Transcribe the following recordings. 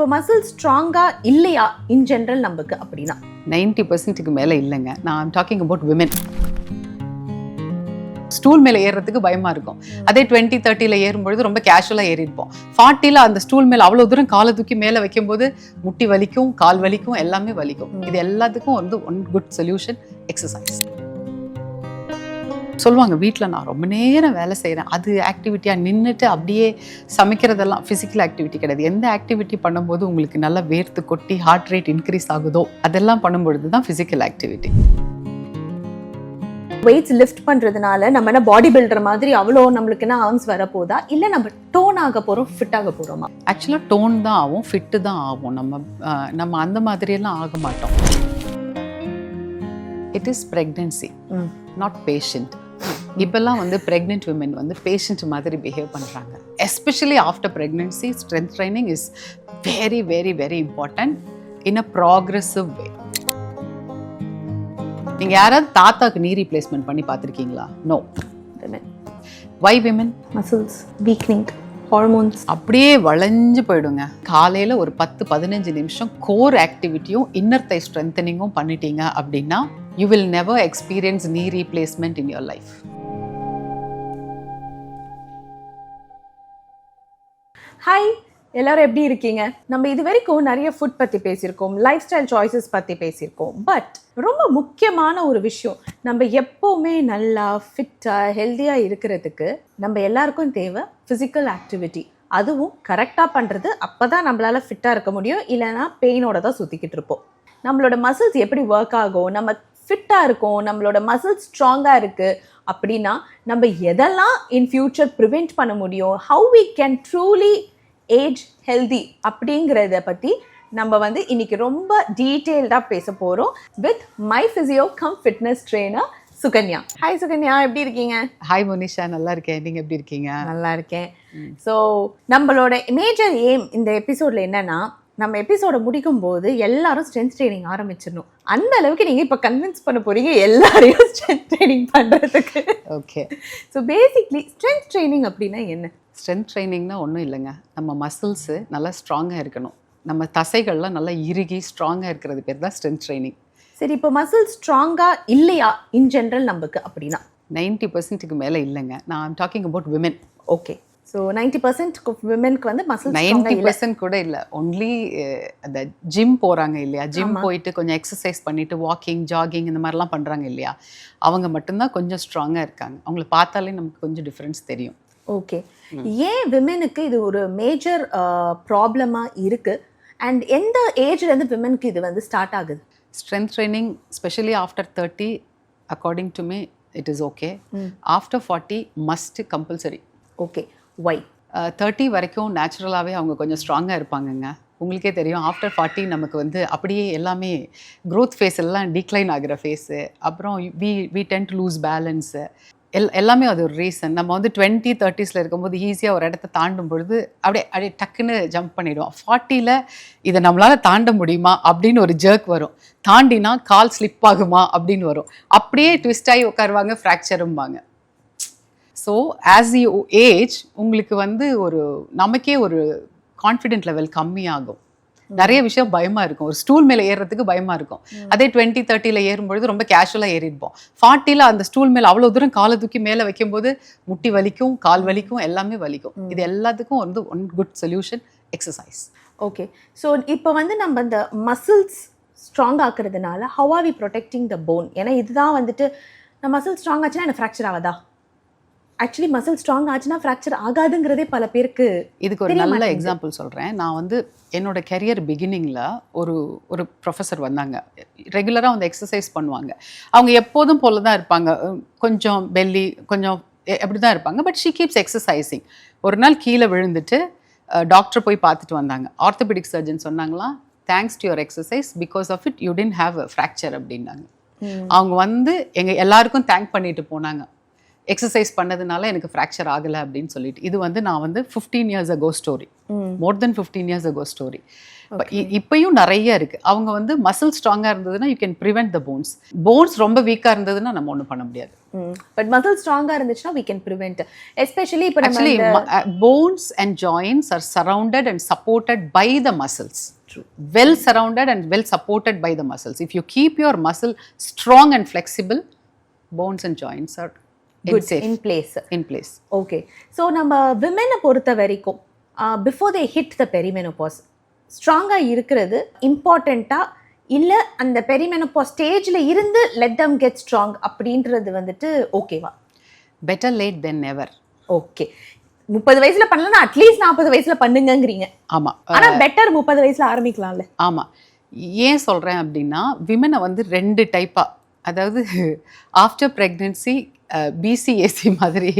இப்போ மசில் ஸ்ட்ராங்கா இல்லையா இன் ஜென்ரல் நமக்கு அப்படின்னா 90% மேலே இல்லைங்க. நான் டாக்கிங் அபவுட் விமென். ஸ்டூல் மேலே ஏறுறதுக்கு பயமா இருக்கும். அதே 20-30 ஏறும்பொழுது ரொம்ப கேஷுவலாக ஏறிருப்போம். 40 அந்த ஸ்டூல் மேலே அவ்வளோ தூரம் காலை தூக்கி மேலே வைக்கும்போது முட்டி வலிக்கும், கால் வலிக்கும், எல்லாமே வலிக்கும். இது எல்லாத்துக்கும் வந்து ஒன் குட் சொல்யூஷன் எக்ஸசைஸ். சொல்லுவாங்க வீட்டில் நான் ரொம்ப நேரம் வேலை செய்கிறேன், அது ஆக்டிவிட்டியாக நின்றுட்டு அப்படியே சமைக்கிறதெல்லாம் ஃபிசிக்கல் ஆக்டிவிட்டி கிடையாது. எந்த ஆக்டிவிட்டி பண்ணும்போது உங்களுக்கு நல்லா வேர்த்து கொட்டி ஹார்ட் ரேட் இன்க்ரீஸ் ஆகுதோ அதெல்லாம் பண்ணும்பொழுது தான் ஃபிசிக்கல் ஆக்டிவிட்டி. வெயிட்ஸ் லிஃப்ட் பண்றதுனால நம்ம என்ன பாடி பில்டர் மாதிரி அவ்வளோ நம்மளுக்கு என்ன ஆர்ம்ஸ் வர போதா, இல்லை நம்ம டோன் ஆக போகிறோம், ஃபிட் ஆக போகிறோமா? ஆக்சுவலாக டோன் தான் ஆகும், ஃபிட்டு தான் ஆகும். நம்ம அந்த மாதிரியெல்லாம் ஆக மாட்டோம். It is pregnancy, not patient. இப்பெல்லாம் வந்து ப்ரெக்னென்ட் விமென் வந்து பேஷண்ட் மாதிரி பிஹேவ் பண்ணுறாங்க. Especially after pregnancy strength training is very very very important in a progressive way. நீங்கள் யாராவது தாத்தாக்கு நீ ரீப்ளேஸ்மெண்ட் பண்ணி பார்த்துருக்கீங்களா? No. Why women? Muscles weakening, hormones அப்படியே வளைஞ்சு போயிடுங்க. காலையில் ஒரு 10-15 நிமிஷம் கோர் ஆக்டிவிட்டியும் இன்னர் தை ஸ்ட்ரென்தனிங்கும் பண்ணிட்டீங்க அப்படின்னா you will never experience knee replacement in your life. Hi, எல்லாரும் எப்படி இருக்கீங்க? நம்ம இது வரைக்கும் நிறைய ஃபுட் பற்றி பேசியிருக்கோம், லைஃப் ஸ்டைல் சாய்ஸஸ் பற்றி பேசியிருக்கோம். பட் ரொம்ப முக்கியமான ஒரு விஷயம், நம்ம எப்போவுமே நல்லா ஃபிட்டாக ஹெல்த்தியாக இருக்கிறதுக்கு நம்ம எல்லாருக்கும் தேவை ஃபிசிக்கல் ஆக்டிவிட்டி. அதுவும் கரெக்டாக பண்ணுறது, அப்போ தான் நம்மளால் ஃபிட்டாக இருக்க முடியும். இல்லைனா பெயினோட தான் சுற்றிக்கிட்டு இருப்போம். நம்மளோட மசில்ஸ் எப்படி ஒர்க் ஆகும், நம்ம ஃபிட்டாக இருக்கும், நம்மளோட மசில்ஸ் ஸ்ட்ராங்காக இருக்குது அப்படின்னா நம்ம எதெல்லாம் இன் ஃபியூச்சர் ப்ரிவெண்ட் பண்ண முடியும், how we can truly age healthy அப்படிங்கிறத பற்றி நம்ம வந்து இன்னைக்கு ரொம்ப டீட்டெயில்டாக பேச போகிறோம் with my physio cum fitness trainer Sukanya. Hi Sukanya, எப்படி இருக்கீங்க? ஹாய் மோனிஷா, நல்லா இருக்கேன். நீங்கள் எப்படி இருக்கீங்க? நல்லா இருக்கேன். ஸோ நம்மளோட மேஜர் எய்ம் இந்த எபிசோடில் என்னென்னா, நம்ம எபிசோட முடிக்கும் போது எல்லாரும் ஸ்ட்ரென்த் ட்ரைனிங் ஆரம்பிச்சிடணும். அந்த அளவுக்கு நீங்கள் இப்போ கன்வின்ஸ் பண்ண போறீங்க எல்லாரையும் ஸ்ட்ரென்த் ட்ரைனிங் பண்ணுறதுக்கு. Okay. So basically strength training அப்படின்னா என்ன? ஸ்ட்ரென்த் ட்ரைனிங்னா ஒன்றும் இல்லைங்க. நம்ம மசில்ஸு நல்லா ஸ்ட்ராங்காக இருக்கணும், நம்ம தசைகள்லாம் நல்லா இறுகி ஸ்ட்ராங்காக இருக்கிறது பேர் தான் ஸ்ட்ரென்த் ட்ரைனிங். சரி, இப்போ மசில் ஸ்ட்ராங்காக இல்லையா இன் ஜென்ரல் நமக்கு அப்படின்னா? 90% மேலே இல்லைங்க. நான் talking about women. Okay. So 90% விமென்க்கு வந்து மசில் 90% கூட இல்லை, ஒன்லி அந்த ஜிம் போகிறாங்க இல்லையா, ஜிம் போயிட்டு கொஞ்சம் எக்ஸசைஸ் பண்ணிவிட்டு வாக்கிங் ஜாகிங் இந்த மாதிரிலாம் பண்ணுறாங்க இல்லையா, அவங்க மட்டும்தான் கொஞ்சம் ஸ்ட்ராங்காக இருக்காங்க. அவங்கள பார்த்தாலே நமக்கு கொஞ்சம் டிஃப்ரென்ஸ் தெரியும். ஓகே. ஏன் விமெனுக்கு இது ஒரு மேஜர் ப்ராப்ளமாக இருக்குது அண்ட் எந்த ஏஜ்லேருந்து விமெனுக்கு இது வந்து ஸ்டார்ட் ஆகுது? Strength training specially after 30 according to me it is okay. After 40 must compulsory. Okay. Why? 30 வரைக்கும் நேச்சுரலாகவே அவங்க கொஞ்சம் ஸ்ட்ராங்காக இருப்பாங்கங்க. உங்களுக்கே தெரியும், ஆஃப்டர் 40 நமக்கு வந்து அப்படியே எல்லாமே க்ரோத் ஃபேஸ் எல்லாம் டிக்ளைன் ஆகிற ஃபேஸு. அப்புறம் we tend to lose balance எல்லாமே அது ஒரு ரீசன். நம்ம வந்து 20-30s இருக்கும்போது ஈஸியாக ஒரு இடத்த தாண்டும் பொழுது அப்படியே டக்குன்னு ஜம்ப் பண்ணிவிடுவோம். 40 இதை நம்மளால் தாண்ட முடியுமா அப்படின்னு ஒரு ஜர்க் வரும். தாண்டினா கால் ஸ்லிப் ஆகுமா அப்படின்னு வரும். அப்படியே ட்விஸ்ட் ஆகி உட்காருவாங்க, ஃப்ராக்சரும்பாங்க. ஸோ ஆஸ் யூ ஏஜ் உங்களுக்கு வந்து நமக்கே ஒரு கான்ஃபிடென்ட் லெவல் கம்மியாகும். நிறைய விஷயம் பயமாக இருக்கும். ஒரு ஸ்டூல் மேலே ஏறுறதுக்கு பயமாக இருக்கும். அதே 20-30 ஏறும்பொழுது ரொம்ப கேஷுவலாக ஏறிருப்போம். 40 அந்த ஸ்டூல் மேலே அவ்வளோ தூரம் காலை தூக்கி மேலே வைக்கும்போது முட்டி வலிக்கும், கால் வலிக்கும், எல்லாமே வலிக்கும். இது எல்லாத்துக்கும் வந்து one good solution exercise. Okay. So இப்போ வந்து நம்ம இந்த மசில்ஸ் ஸ்ட்ராங் ஆக்குறதுனால how are we protecting the bone? ஏன்னா இதுதான் வந்துட்டு நம்ம மசில் ஸ்ட்ராங் ஆச்சுன்னா என்ன ஃப்ராக்சர் ஆகாதா? ஆக்சுவலி மசில் ஸ்ட்ராங் ஆச்சுன்னா ஃப்ராக்சர் ஆகாதுங்கிறதே பல பேருக்கு. இதுக்கு ஒரு நல்ல எக்ஸாம்பிள் சொல்கிறேன். நான் வந்து என்னோட கெரியர் பிகினிங்கில் ஒரு ப்ரொஃபஸர் வந்தாங்க. ரெகுலராக வந்து எக்ஸசைஸ் பண்ணுவாங்க. அவங்க எப்போதும் போல தான் இருப்பாங்க, கொஞ்சம் பெல்லி கொஞ்சம் அப்படி தான் இருப்பாங்க. But she keeps exercising. ஒரு நாள் கீழே விழுந்துட்டு டாக்டர் போய் பார்த்துட்டு வந்தாங்க. ஆர்த்தோபெடிக் சர்ஜன் சொன்னாங்களாம், thanks to your exercise, because of it you didn't have a fracture அப்படின்னாங்க. அவங்க வந்து எல்லாருக்கும் தேங்க் பண்ணிட்டு போனாங்க. எக்ஸசைஸ் பண்ணதுனால எனக்கு ஃப்ராக்சர் ஆகலை அப்படின்னு சொல்லிட்டு. இது வந்து நான் வந்து 15 years ago story, more than 15 years ago story. இப்பயும் நிறைய இருக்கு. அவங்க வந்து மசில் ஸ்ட்ராங்கா இருந்ததுன்னா you can prevent the bones. Bones ரொம்ப வீக்கா இருந்ததுன்னா நம்ம ஒன்றும் பண்ண முடியாது. பட் மசில் ஸ்ட்ராங்கா இருந்துச்சுன்னா we can prevent, especially இப்போ actually bones and joints are surrounded and supported by the muscles. True. Well surrounded and well supported by the muscles. If you keep your muscle strong and flexible, bones and joints are good safe. in place. Okay. So நம்ம women பொறுத்த வரைக்கும் before they hit the perimenopause ஸ்ட்ராங்கா இருக்கிறது இம்பார்ட்டண்டா இல்ல அந்த perimenopause ஸ்டேஜ்ல இருந்து let them get strong அப்படின்றது வந்துட்டு ஓகேவா? Better late than never. Okay. 30 வயசுல பண்ணலன்னா அட்லீஸ்ட் 40 வயசுல பண்ணுங்கங்கறீங்க. ஆமா. ஆனா பெட்டர் 30 வயசுல ஆரம்பிக்கலாம்ல. ஆமா. ஏன் சொல்றேன் அப்படின்னா விமனை வந்து 2 டைப்பா, அதாவது ஆஃப்டர் பிரெக்னன்சி பிசிஏசி மாதிரி,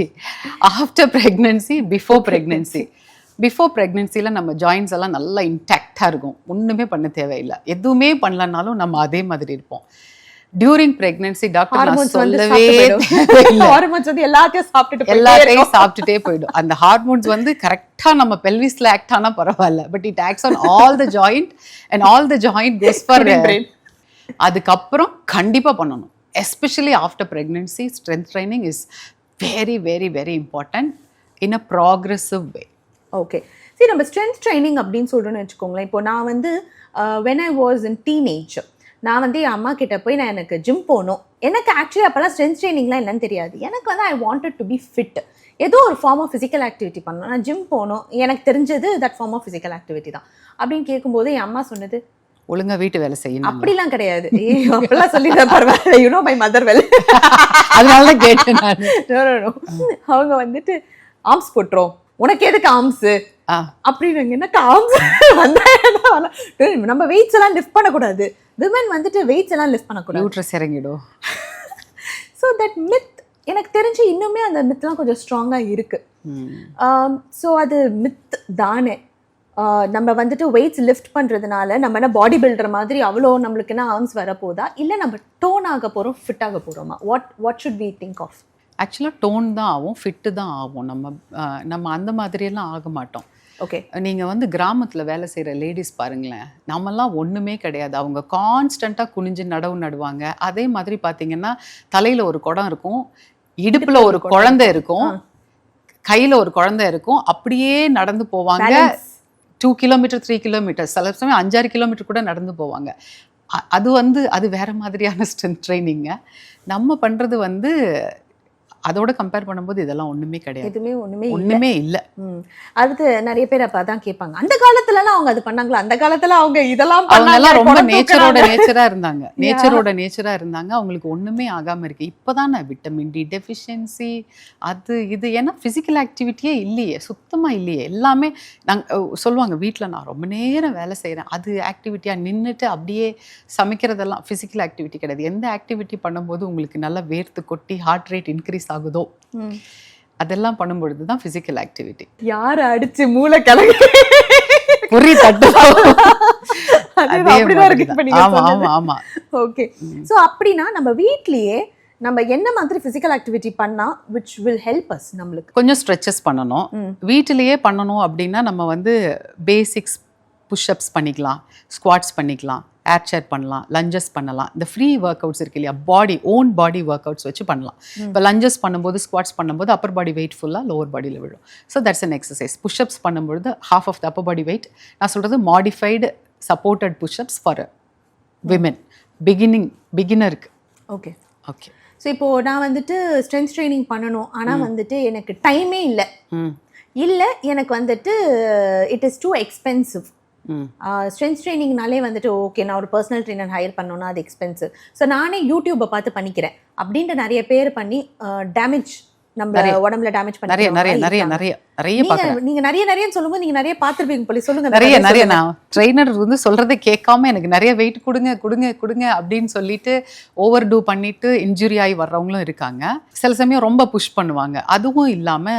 after pregnancy before pregnancy. Before ப்ரெக்னென்சியில் நம்ம ஜாயின்ஸ் எல்லாம் நல்லா இன்டாக்டாக இருக்கும், ஒன்றுமே பண்ண தேவையில்லை. எதுவுமே பண்ணலனாலும் நம்ம அதே மாதிரி இருப்போம். டியூரிங் ப்ரெக்னென்சி டாக்டர் நான் சொல்லவே எல்லாத்தையும் சாப்பிட்டுட்டே போயிடும். அந்த ஹார்மோன்ஸ் வந்து கரெக்டாக நம்ம பெல்விஸில் ஆக்ட் ஆனால் பரவாயில்ல, but it acts on all the joint and all the joint goes for brain. அதுக்கப்புறம் கண்டிப்பாக பண்ணணும். Especially after pregnancy strength training is very very very important in a progressive way. Okay. சரி, நம்ம ஸ்ட்ரென்த் ட்ரைனிங் அப்படின்னு சொல்கிறோன்னு வச்சுக்கோங்களேன். இப்போ நான் வந்து when I was in teenage நான் வந்து என் அம்மா கிட்ட போய் நான் எனக்கு ஜிம் போகணும். எனக்கு ஆக்சுவலி அப்போல்லாம் ஸ்ட்ரென்த் ட்ரைனிங்லாம் என்னன்னு தெரியாது. எனக்கு வந்து I wanted to be fit, ஏதோ ஒரு ஃபார்ம் ஆஃப் ஃபிசிக்கல் ஆக்டிவிட்டி பண்ணணும், நான் ஜிம் போகணும், எனக்கு தெரிஞ்சது that form of physical activity தான் அப்படின்னு கேட்கும்போது என் அம்மா சொன்னது ஒழுங்கா வீட்டு வேலை செய்யணும். அப்படிலாம் கிடையாது. அப்படிலாம் சொல்லிடுறேன் பரவாயில்ல, யூனோ மை மதர் வெல், அதனால கேட்டேன். அவங்க வந்துட்டு ஆர்ம்ஸ் போட்டுரும், உனக்கு எதுக்கு ஆர்ம்ஸ் அப்படின்னு. எனக்கு ஆர்ம்ஸ் நம்ம வெயிட்ஸ் எல்லாம் லிஃப்ட் பண்ணக்கூடாது, விமன் வந்துட்டு வெயிட்ஸ் எல்லாம் லிஃப்ட் பண்ணக்கூடாது, யூட்ரஸ் இறங்கிடும். ஸோ தட் மித் எனக்கு தெரிஞ்சு இன்னுமே அந்த மித்லாம் கொஞ்சம் ஸ்ட்ராங்காக இருக்கு. ஸோ அது மித் தானே. நம்ம வந்துட்டு வெயிட்ஸ் லிஃப்ட் பண்ணுறதுனால நம்ம என்ன பாடி பில்டர் மாதிரி அவ்வளோ நம்மளுக்கு என்ன ஆர்ம்ஸ் வரப்போதா, இல்லை நம்ம டோன் ஆக போகிறோம், ஃபிட் ஆக போகிறோமா? What should we think of? ஆக்சுவலாக டோன் தான் ஆகும், ஃபிட்டு தான் ஆகும். நம்ம அந்த மாதிரியெல்லாம் ஆக மாட்டோம். ஓகே. நீங்கள் வந்து கிராமத்தில் வேலை செய்கிற லேடிஸ் பாருங்களேன், நம்மலாம் ஒன்றுமே கிடையாது. அவங்க கான்ஸ்டண்ட்டாக குனிஞ்சு நடுவாங்க. அதே மாதிரி பார்த்தீங்கன்னா தலையில் ஒரு குடம் இருக்கும், இடுப்பில் ஒரு குழந்தை இருக்கும், கையில் ஒரு குழந்தை இருக்கும், அப்படியே நடந்து போவாங்க. 2 kilometers 3 kilometers, சில சமயம் 5-6 kilometers கூட நடந்து போவாங்க. அது வேற மாதிரியான ஸ்ட்ரென்த் ட்ரைனிங்க. நம்ம பண்ணுறது வந்து அதோட கம்பேர் பண்ணும்போது இதெல்லாம் ஒண்ணுமே கிடையாது, எதுவுமே ஒண்ணுமே இல்லை. அதுக்கு நிறைய பேர் அப்ப அதான் கேட்பாங்க, அந்த காலத்துலலாம் அவங்க அது பண்ணாங்களா, அந்த காலத்துல அவங்க இதெல்லாம் ரொம்ப நேச்சரா இருந்தாங்க, அவங்களுக்கு ஒண்ணுமே ஆகாம இருக்கு. இப்பதான் விட்டமின் டி டெஃபிஷியன்சி அது இது, ஏன்னா பிசிக்கல் ஆக்டிவிட்டியே இல்லையே, சுத்தமா இல்லையே. எல்லாமே நாங்க சொல்லுவாங்க, வீட்டுல நான் ரொம்ப நேரம் வேலை செய்யறேன், அது ஆக்டிவிட்டியா நின்றுட்டு அப்படியே சமைக்கிறதெல்லாம் பிசிக்கல் ஆக்டிவிட்டி கிடையாது. எந்த ஆக்டிவிட்டி பண்ணும்போது உங்களுக்கு நல்லா வேர்த்து கொட்டி ஹார்ட் ரேட் இன்க்ரீஸ் ஆகுதோ அதெல்லாம் பண்ணும்பொழுது தான் பிசிக்கல் ஆக்டிவிட்டி. யார அடிச்சு மூளை கலங்க பொறி தட்டு. ஓகே. சோ அப்படினா நம்ம வீட்லயே நம்ம என்ன மாதிரி பிசிக்கல் ஆக்டிவிட்டி பண்ணா which will help us? நம்மளுக்கு கொஞ்சம் ஸ்ட்ரெச்சஸ் பண்ணணும். வீட்டிலேயே பண்ணணும் அப்படின்னா நம்ம வந்து பேசிக்ஸ் புஷ்அப்ஸ் பண்ணிக்கலாம், ஸ்குவாட்ஸ் பண்ணிக்கலாம், ஏர் சேர் பண்ணலாம், லஞ்சஸ் பண்ணலாம். இந்த ஃப்ரீ ஒர்க் அவுட்ஸ் இருக்கு இல்லையா, ஓன் பாடி ஒர்க் அவுட்ஸ் வச்சு பண்ணலாம். இப்போ லஞ்சஸ் பண்ணும்போது, ஸ்குவாட்ஸ் பண்ணும்போது அப்பர் பாடி வெயிட் ஃபுல்லாக லோவர் பாடியில் விழும். So that's an exercise. Pushups பண்ணும்பொழுது half of the upper body weight. நான் சொல்கிறது modified supported pushups for women பிகினருக்கு. ஓகே. ஓகே. ஸோ இப்போது நான் வந்துட்டு ஸ்ட்ரென்த் ட்ரைனிங் பண்ணணும், ஆனால் வந்துட்டு எனக்கு டைமே இல்லை, எனக்கு வந்துட்டு it is too expensive. Strength ட்ரைனிங்னாலே வந்துட்டு ஓகே நான் ஒரு பர்சனல் ட்ரெயினர் ஹையர் பண்ணோன்னா அது எக்ஸ்பென்சிவ், ஸோ நானே யூடியூப்பை பார்த்து பண்ணிக்கிறேன் அப்படின்ட்டு நிறைய பேர் பண்ணி டேமேஜ் நம்ம உடம்புல டேமேஜ் பண்ணி நீங்க நிறைய சொல்லும்போது நீங்க நிறைய பார்த்துருப்பீங்க போல, சொல்லுங்க. நிறைய நான் ட்ரெயினர் வந்து சொல்றதை கேட்காம எனக்கு நிறைய வெயிட் கொடுங்க அப்படின்னு சொல்லிட்டு ஓவர் டூ பண்ணிட்டு இன்ஜுரி ஆகி வர்றவங்களும் இருக்காங்க. சில சமயம் ரொம்ப புஷ் பண்ணுவாங்க. அதுவும் இல்லாம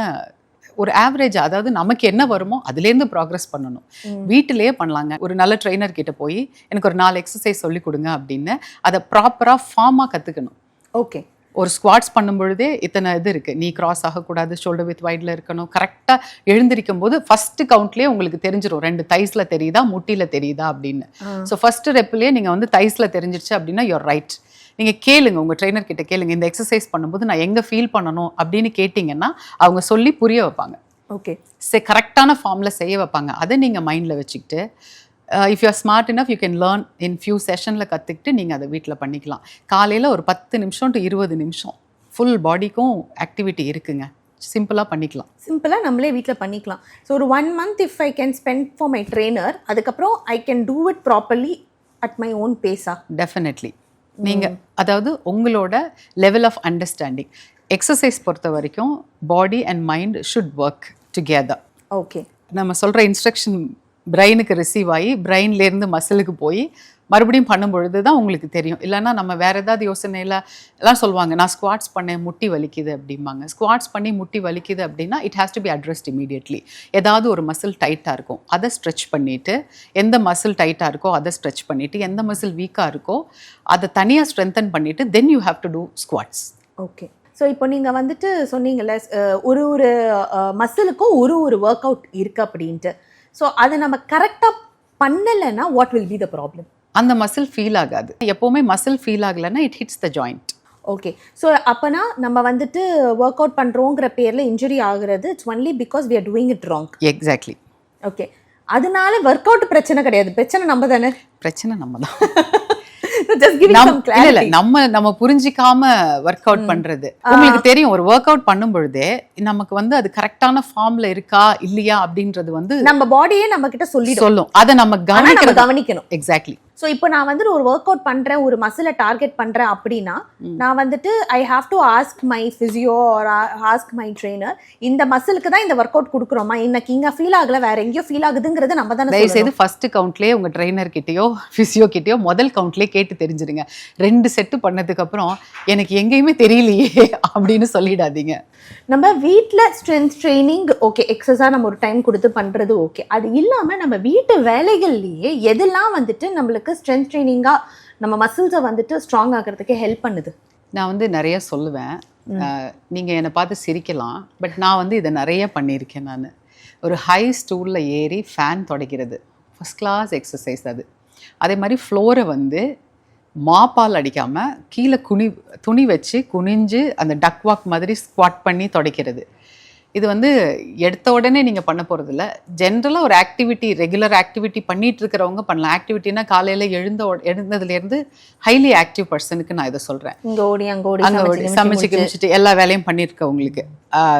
ஒரு ஆவரேஜ், அதாவது நமக்கு என்ன வருமோ அதுலேருந்து ப்ராக்ரஸ் பண்ணணும். வீட்டிலேயே பண்ணலாங்க. ஒரு நல்ல ட்ரெயினர் கிட்ட போய் எனக்கு ஒரு 4 எக்ஸசைஸ் சொல்லி கொடுங்க அப்படின்னு அதை ப்ராப்பராக ஃபார்மாக கற்றுக்கணும். ஓகே. ஒரு ஸ்குவாட்ஸ் பண்ணும்பொழுதே இத்தனை இது இருக்குது, நீ கிராஸ் ஆகக்கூடாது, ஷோல்டர் வித் வைடில் இருக்கணும், கரெக்டாக எழுந்திருக்கும் போது ஃபஸ்ட்டு கவுண்ட்லேயே உங்களுக்கு தெரிஞ்சிடும் 2 தைஸில் தெரியுதா முட்டியில் தெரியுதா அப்படின்னு. ஸோ ஃபஸ்ட்டு ரெப்லேயே நீங்கள் வந்து தைஸில் தெரிஞ்சிருச்சு அப்படின்னா யூர் ரைட். நீங்கள் கேளுங்க, உங்கள் ட்ரெயினர் கிட்ட கேளுங்க, இந்த எக்ஸசைஸ் பண்ணும்போது நான் எங்கே ஃபீல் பண்ணணும் அப்படின்னு கேட்டிங்கன்னா அவங்க சொல்லி புரிய வைப்பாங்க. ஓகே, கரெக்டான ஃபார்மில் செய்ய வைப்பாங்க. அதை நீங்கள் மைண்டில் வச்சுக்கிட்டு if you are smart enough you can learn in few செஷனில் கற்றுக்கிட்டு நீங்கள் அதை வீட்டில் பண்ணிக்கலாம். காலையில் ஒரு 10 நிமிஷம் to 20 நிமிஷம் ஃபுல் பாடிக்கும் ஆக்டிவிட்டி இருக்குங்க, சிம்பிளாக பண்ணிக்கலாம். சிம்பிளாக நம்மளே வீட்டில் பண்ணிக்கலாம். ஸோ ஒரு 1 month if I can spend for my trainer, அதுக்கப்புறம் I can do it properly at my own பேஸா? டெஃபினெட்லி. நீங்கள் அதாவது உங்களோட லெவல் ஆஃப் அண்டர்ஸ்டாண்டிங், எக்ஸசைஸ் பொறுத்த வரைக்கும் body and mind should work together. Okay, நம்ம சொல்கிற இன்ஸ்ட்ரக்ஷன் பிரெயினுக்கு ரிசீவ் ஆகி பிரெயின்லேருந்து மசிலுக்கு போய் மறுபடியும் பண்ணும்பொழுது தான் உங்களுக்கு தெரியும். இல்லைன்னா நம்ம வேறு ஏதாவது யோசனையில் எல்லாம் சொல்லுவாங்க, நான் ஸ்குவாட்ஸ் பண்ணேன் முட்டி வலிக்குது அப்படிம்பாங்க. ஸ்குவாட்ஸ் பண்ணி முட்டி வலிக்குது அப்படின்னா it has to be addressed immediately. ஏதாவது ஒரு மசில் டைட்டாக இருக்கும் அதை ஸ்ட்ரெச் பண்ணிவிட்டு, எந்த மசில் டைட்டாக இருக்கோ அதை ஸ்ட்ரெச் பண்ணிவிட்டு, எந்த மசில் வீக்காக இருக்கோ அதை தனியாக ஸ்ட்ரென்தன் பண்ணிவிட்டு then you have to do squats. Okay, so இப்போ நீங்கள் வந்துட்டு சொன்னீங்கல்ல ஒரு ஒரு மசிலுக்கும் ஒரு ஒரு ஒர்க் அவுட் இருக்குது அப்படின்ட்டு. ஸோ அதை நம்ம கரெக்டாக பண்ணலைன்னா what will be the problem? அந்த மசில் ஃபீல் ஆகாது. எப்போவுமே மசில் ஃபீல் ஆகலைன்னா it hits the joint. Okay, so அப்போனா நம்ம வந்துட்டு ஒர்க் அவுட் பண்ணுறோங்கிற பேரில் இன்ஜுரி ஆகுறது it's only because we are doing it wrong. Exactly. Okay, அதனால ஒர்க் அவுட் பிரச்சனை கிடையாது, பிரச்சனை நம்ம தானே. பிரச்சனை நம்ம தான். நம்ம புரிஞ்சிக்காம ஒர்க் அவுட் பண்றது. உங்களுக்கு தெரியும், ஒரு ஒர்க் அவுட் பண்ணும் பொழுதே நமக்கு வந்து அது கரெக்டான ஃபார்ம்ல இருக்கா இல்லையா அப்படின்றது வந்து நம்ம பாடியே நம்ம கிட்ட சொல்லும். அதை நம்ம கவனிக்கணும். எக்ஸாக்ட்லி. ஸோ இப்போ நான் வந்துட்டு ஒரு ஒர்க் அவுட் பண்ணுறேன், ஒரு மசிலை டார்கெட் பண்ணுறேன் அப்படின்னா நான் வந்துட்டு I have to ask my physio or ask my trainer, இந்த மசிலுக்கு தான் இந்த ஒர்க் அவுட் கொடுக்குறோமா, இன்னைக்கு இங்கே ஃபீல் ஆகல வேற எங்கேயோ ஃபீல் ஆகுதுங்கிறது நம்ம தானே. தயவுசெய்து ஃபர்ஸ்ட் கவுண்ட்லேயே உங்கள் ட்ரெயினர் கிட்டேயோ ஃபிசியோ கிட்டேயோ முதல் கவுண்ட்லேயே கேட்டு தெரிஞ்சிருங்க. 2 செட்டு பண்ணதுக்கு அப்புறம் எனக்கு எங்கேயுமே தெரியலையே அப்படின்னு சொல்லிடாதீங்க. நம்ம வீட்டில் ஸ்ட்ரென்த் ட்ரைனிங் ஓகே, எக்ஸசைஸாக நம்ம ஒரு டைம் கொடுத்து பண்ணுறது ஓகே. அது இல்லாமல் நம்ம வீட்டு வேலைகள்லேயே எதெல்லாம் வந்துட்டு நம்மளுக்கு ஸ்ட்ரென்த் ட்ரைனிங்காக நம்ம மசில்ஸை வந்துட்டு ஸ்ட்ராங் ஆகிறதுக்கு ஹெல்ப் பண்ணுது? நான் வந்து நிறைய சொல்லுவேன், நீங்கள் என்னை பார்த்து சிரிக்கலாம், பட் நான் வந்து இதை நிறைய பண்ணியிருக்கேன். நான் ஒரு ஹை ஸ்டூலில் ஏறி ஃபேன் துடைக்கிறது ஃபஸ்ட் கிளாஸ் எக்ஸசைஸ் அது. அதே மாதிரி ஃப்ளோரை வந்து மாப்பால் அடிக்காமல் கீழே துணி வச்சு குனிஞ்சு அந்த டக் வாக் மாதிரி ஸ்குவாட் பண்ணி துடைக்கிறது. இது வந்து எடுத்த உடனே நீங்கள் பண்ண போகிறதில்ல, ஜென்ரலாக ஒரு ஆக்டிவிட்டி, ரெகுலர் ஆக்டிவிட்டி பண்ணிகிட்டு இருக்கிறவங்க பண்ணலாம். ஆக்டிவிட்டினா காலையில் எழுந்ததுலேருந்து ஹைலி ஆக்டிவ் பர்சனுக்கு நான் இதை சொல்கிறேன். இங்கே ஓடி சமைச்சு கிமிச்சிட்டு எல்லா வேலையும் பண்ணியிருக்கவங்களுக்கு.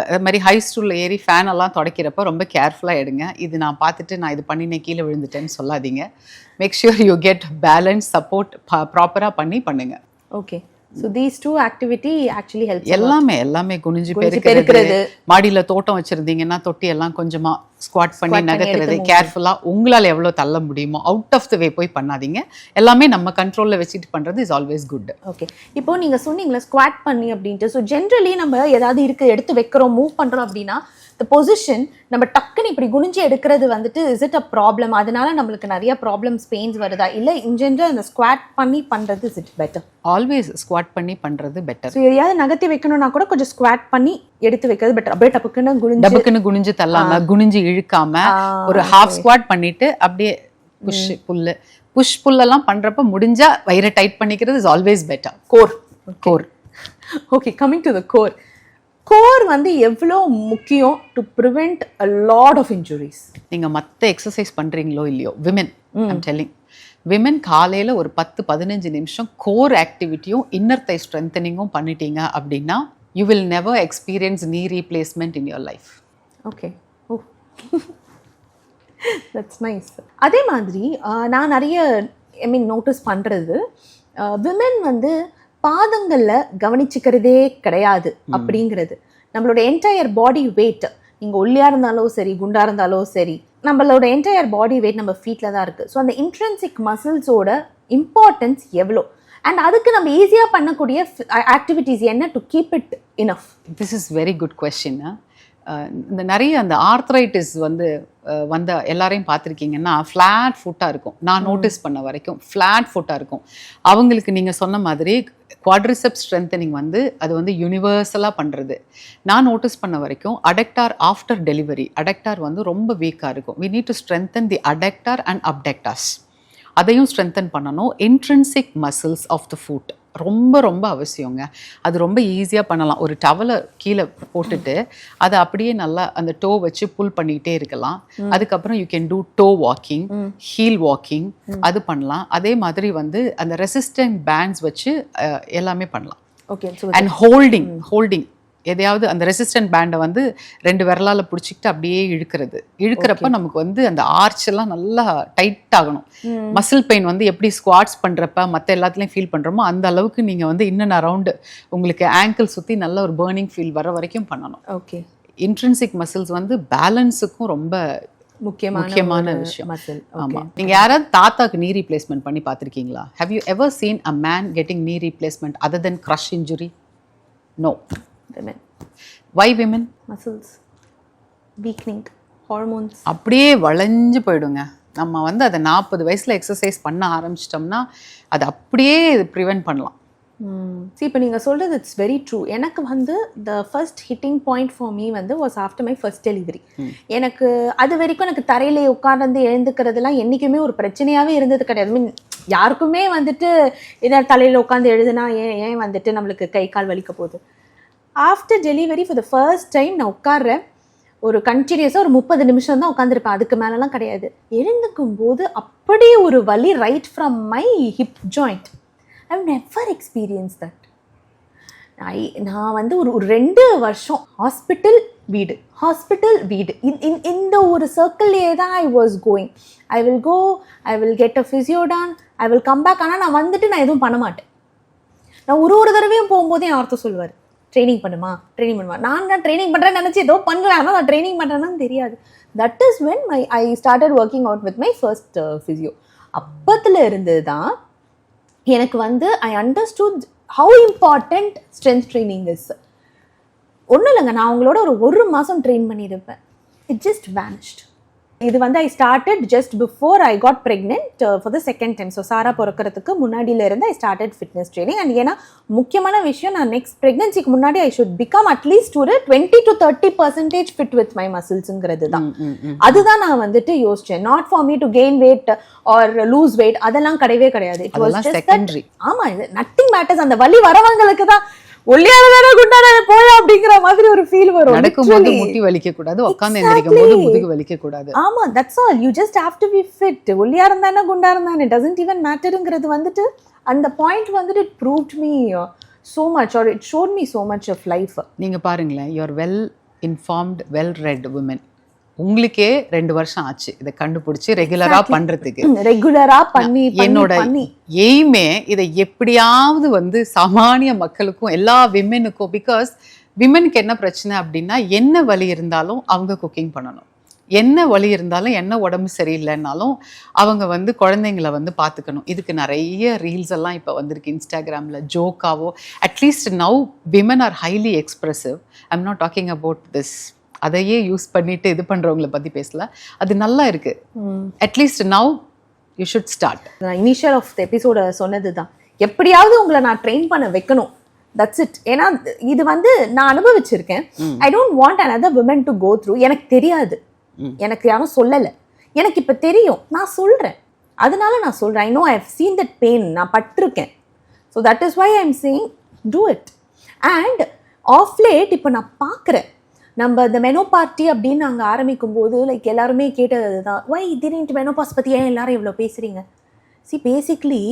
அது மாதிரி ஹை ஸ்டூலில் ஏறி ஃபேன் எல்லாம் துடைக்கிறப்ப ரொம்ப கேர்ஃபுல்லாக எடுங்க. இது நான் பார்த்துட்டு நான் இது பண்ணினேன் கீழே விழுந்துட்டேன்னு சொல்லாதீங்க. Make sure you get balance, support ப்ராப்பராக பண்ணுங்க. Okay, so these two activity actually helps. எல்லாமே குனிஞ்சு பெருக்கிறது, மாடியில் தோட்டம் வச்சுருந்தீங்கன்னா தொட்டி எல்லாம் கொஞ்சமாக ஸ்குவாட் பண்ணி நகர்த்துறது, கேர்ஃபுல்லாக உங்களால் எவ்வளோ தள்ள முடியுமோ அவுட் ஆஃப் த வே போய் பண்ணாதீங்க. எல்லாமே நம்ம கண்ட்ரோலில் வச்சுட்டு பண்ணுறது இஸ் ஆல்வேஸ் குட். ஓகே, இப்போ நீங்கள் சொன்னீங்களா ஸ்குவாட் பண்ணி அப்படின்ட்டு. ஸோ ஜென்ரலி நம்ம ஏதாவது இருக்குது எடுத்து வைக்கிறோம் மூவ் பண்ணுறோம் அப்படின்னா the position நம்ம டக்குன்னு இப்படி குனிஞ்சு எடுக்கிறது வந்துட்டு இஸ் இட் அ ப்ராப்ளம்? அதனால நம்மளுக்கு நிறைய ப்ராப்ளம்ஸ் பெயின்ஸ் வருதா, இல்லை இன் ஜென்ரல் அந்த ஸ்குவாட் பண்ணி பண்ணுறது is it better? Always squad பண்ணி பண்ணுறது பெட்டர். ஸோ எதையாவது நகர்த்தி வைக்கணும்னா கூட கொஞ்சம் ஸ்குவாட் பண்ணி எடுத்து வைக்கிறது பெட்டர். அப்படியே டப்புக்குன்னு குனிஞ்சு தள்ளாம, குனிஞ்சு இழுக்காம ஒரு ஹாஃப் ஸ்குவாட் பண்ணிட்டு அப்படியே புஷ் புல்லெல்லாம் பண்ணுறப்ப முடிஞ்சா வயிறை டைட் பண்ணிக்கிறது is always better. Core. Okay, coming to the core. Core வந்து எவ்வளோ முக்கியம் to prevent a lot of injuries? நீங்கள் மற்ற எக்ஸசைஸ் பண்ணுறீங்களோ இல்லையோ, விமென் ஐம் டெல்லிங், விமென் காலையில் ஒரு 10-15 நிமிஷம் கோர் ஆக்டிவிட்டியும் இன்னர் தை ஸ்ட்ரென்தனிங்கும் பண்ணிட்டீங்க அப்படின்னா you will never experience knee replacement in your life. Okay, oh that's nice. அதே மாதிரி நான் நிறைய நோட்டீஸ் பண்ணுறது விமென் வந்து பாதங்களில் கவனிச்சுக்கிறதே கிடையாது அப்படிங்கிறது. நம்மளோட என்டையர் பாடி வெயிட், நீங்கள் ஒல்லியாக இருந்தாலும் சரி குண்டாக இருந்தாலும் சரி, நம்மளோட என்டையர் பாடி வெயிட் நம்ம ஃபீட்டில் தான் இருக்குது. ஸோ அந்த இன்ட்ரென்சிக் மசில்ஸோட இம்பார்ட்டன்ஸ் எவ்வளோ, அண்ட் அதுக்கு நம்ம ஈஸியாக பண்ணக்கூடிய ஆக்டிவிட்டீஸ் என்ன to keep it enough? This is very good question. இந்த நிறைய அந்த ஆர்த்ரைட்டிஸ் வந்து வந்த எல்லாரையும் பார்த்துருக்கீங்கன்னா ஃப்ளாட் ஃபுட்டாக இருக்கும். நான் நோட்டீஸ் பண்ண வரைக்கும் ஃப்ளாட் ஃபுட்டாக இருக்கும். அவங்களுக்கு நீங்கள் சொன்ன மாதிரி குவாட்ரிசெப்ஸ் ஸ்ட்ரென்தனிங் வந்து அது வந்து யூனிவர்சலாக பண்ணுறது. நான் நோட்டீஸ் பண்ண வரைக்கும் அடக்டார் ஆஃப்டர் டெலிவரி அடக்டார் வந்து ரொம்ப வீக்காக இருக்கும். We need to strengthen the adductor and abductors. அதையும் ஸ்ட்ரென்தன் பண்ணணும். Intrinsic muscles of the foot ரொம்ப ரொம்ப அவசியங்க. அது ரொம்ப ஈஸியாக பண்ணலாம். ஒரு டவலை கீழே போட்டுட்டு அதை அப்படியே நல்லா அந்த டோ வச்சு புல் பண்ணிக்கிட்டே இருக்கலாம். அதுக்கப்புறம் you can do toe walking, heel walking, அது பண்ணலாம். அதே மாதிரி வந்து அந்த ரெசிஸ்டன்ட் பேண்ட்ஸ் வச்சு எல்லாமே பண்ணலாம். ஓகே. அண்ட் ஹோல்டிங் எதையாவது அந்த ரெசிஸ்டன்ட் பேண்டை வந்து 2 விரலால் பிடிச்சிக்கிட்டு அப்படியே இழுக்கிறப்ப நமக்கு வந்து அந்த ஆர்ச் எல்லாம் நல்லா டைட் ஆகணும். மசில் பெயின் வந்து எப்படி ஸ்குவாட்ஸ் பண்ணுறப்ப மற்ற எல்லாத்துலேயும் ஃபீல் பண்ணுறோமோ அந்த அளவுக்கு நீங்கள் வந்து இன்னும் அரவுண்டு உங்களுக்கு ஆங்கிள் சுற்றி நல்ல ஒரு பர்னிங் ஃபீல் வர வரைக்கும் பண்ணணும். ஓகே. இன்ட்ரின்சிக் மசில்ஸ் வந்து பேலன்ஸுக்கும் ரொம்ப முக்கியமான விஷயம். ஆமா. நீங்க யாராவது தாத்தாக்கு நீ ரீப்ளேஸ்மெண்ட் பண்ணி பார்த்துருக்கீங்களா? Have you ever seen a man getting knee replacement other than crush injury? No. Women. Why women? Muscles, weakening, hormones. அப்படியே வளைஞ்சு போயிடுங்க. நம்ம வந்து அதை 40 வயசுல எக்ஸசைஸ் பண்ண ஆரம்பிச்சிட்டோம்னா அது அப்படியே ப்ரிவென்ட் பண்ணலாம். இப்போ நீங்கள் சொல்கிறது இட்ஸ் வெரி ட்ரூ. எனக்கு வந்து the first hitting point for me வந்து was after my first delivery. எனக்கு அது வரைக்கும் எனக்கு தரையில உட்கார்ந்து எழுந்துக்கிறதுலாம் என்றைக்குமே ஒரு பிரச்சனையாகவே இருந்தது கிடையாது. மீன் யாருக்குமே வந்துட்டு இதை தலையில் உட்காந்து எழுதுனா ஏன் வந்துட்டு நம்மளுக்கு கை கால் வலிக்க போகுது. After delivery for the first time நான் உட்கார்றேன். ஒரு கண்டினியூஸாக ஒரு 30 நிமிஷம் தான் உட்காந்துருப்பேன். அதுக்கு மேலெலாம் கிடையாது. எழுந்துக்கும் போது அப்படியே ஒரு வலி right from my hip joint. I have never experience that. நான் வந்து ஒரு 2 வருஷம் ஹாஸ்பிட்டல் வீடு இந்த ஒரு சர்க்கிள்லேயே தான் I was going. I will get a physio done, I will come back. ஆனால் நான் வந்துட்டு நான் எதுவும் பண்ண மாட்டேன். நான் ஒரு தடவையும் போகும்போது என் ஆர்த்தோ சொல்லுவார், ட்ரைனிங் பண்ணுமா. நான் ட்ரைனிங் பண்ணுறேன்னு நினச்சி ஏதோ பண்ணுறேன், ஆனால் நான் ட்ரைனிங் பண்ணுறேன்னு தெரியாது. That is when I started working out with my first physio. அப்பத்தில் இருந்து தான் எனக்கு வந்து I understood how important strength training is. ஒன்றும் இல்லைங்க, நான் அவங்களோட ஒரு மாதம் ட்ரெயின் பண்ணியிருப்பேன். It just vanished. இது வந்து I started just before I got pregnant for the second time. So Sara பிறக்கிறதுக்கு முன்னாடியிலேருந்து I started fitness training. And ஏன்னா முக்கியமான விஷயம், நான் நெக்ஸ்ட் ப்ரெக்னன்சிக்கு முன்னாடி ஐ ஷுட் பிகம் அட்லீஸ்ட் ஒரு 20 to 30% ஃபிட் வித் மை மசில்ஸுங்கிறது தான். அதுதான் நான் வந்துட்டு யோசிச்சேன். Not for me to gain weight or lose weight, அதெல்லாம் கிடையவே கிடையாது. It was just secondary. ஆமா, இது நத்திங் மேட்டர்ஸ். அந்த வலி வரவங்களுக்கு தான் ஒல்லியானதான குண்டான போயா அப்படிங்கிற மாதிரி ஒரு ஃபீல் வரும். நடக்கும்போது முட்டி வலிக்க கூடாது, உட்கார்ந்து எந்திரிக்கும் போது முதுகு வலிக்க கூடாது. ஆமா, that's all. You just have to be fit. ஒல்லியா இருந்தானே குண்டா இருந்தானே டசன்ட் ஈவன் மேட்டர்ங்கிறது வந்துட்டு அந்த பாயிண்ட் வந்துட்டு it proved me so much, or it showed me so much of life. நீங்க பாருங்களேன், you are well informed, well read women. உங்களுக்கே 2 வருஷம் ஆச்சு இதை கண்டுபிடிச்சி ரெகுலரா பண்றதுக்கு. என்னோட எய்மே இதை எப்படியாவது வந்து சாமானிய மக்களுக்கும் எல்லா விமெனுக்கும், பிகாஸ் விமெனுக்கு என்ன பிரச்சனை அப்படின்னா, என்ன வலி இருந்தாலும் அவங்க குக்கிங் பண்ணணும், என்ன வலி இருந்தாலும் என்ன உடம்பு சரியில்லைன்னாலும் அவங்க வந்து குழந்தைங்களை வந்து பார்த்துக்கணும். இதுக்கு நிறைய ரீல்ஸ் எல்லாம் இப்போ வந்திருக்கு இன்ஸ்டாகிராமில், ஜோக்காவோ. At least now women are highly expressive. I am not talking about this, அதையே யூஸ் பண்ணிட்டு இது பண்றவங்களை பத்தி பேசல. அது நல்லா இருக்கு. At least now you should start. நான் இனிஷியல் ஆஃப் த எபிசோட சொன்னது தான், எப்படியாவது உங்களை நான் ட்ரெயின் பண்ண வைக்கணும். That's it. ஏன்னா இது வந்து நான் அனுபவிச்சிருக்கேன். I don't want another women to go through. எனக்கு தெரியாது, எனக்கு யாரும் சொல்லலை, எனக்கு இப்போ தெரியும், நான் சொல்கிறேன். அதனால நான் சொல்கிறேன். I know, I have seen that pain, நான் பட்டிருக்கேன். So that is why I am saying do it. And of late இப்போ நான் பார்க்குறேன், நம்ம இந்த மெனோபார்ட்டி அப்படின்னு நாங்கள் ஆரம்பிக்கும் போது லைக் எல்லாருமே கேட்டது தான், வை திடீர்னு மெனோபாஸ் பற்றி ஏன் எல்லாரும் இவ்வளோ பேசுகிறீங்க? பேசிக்லி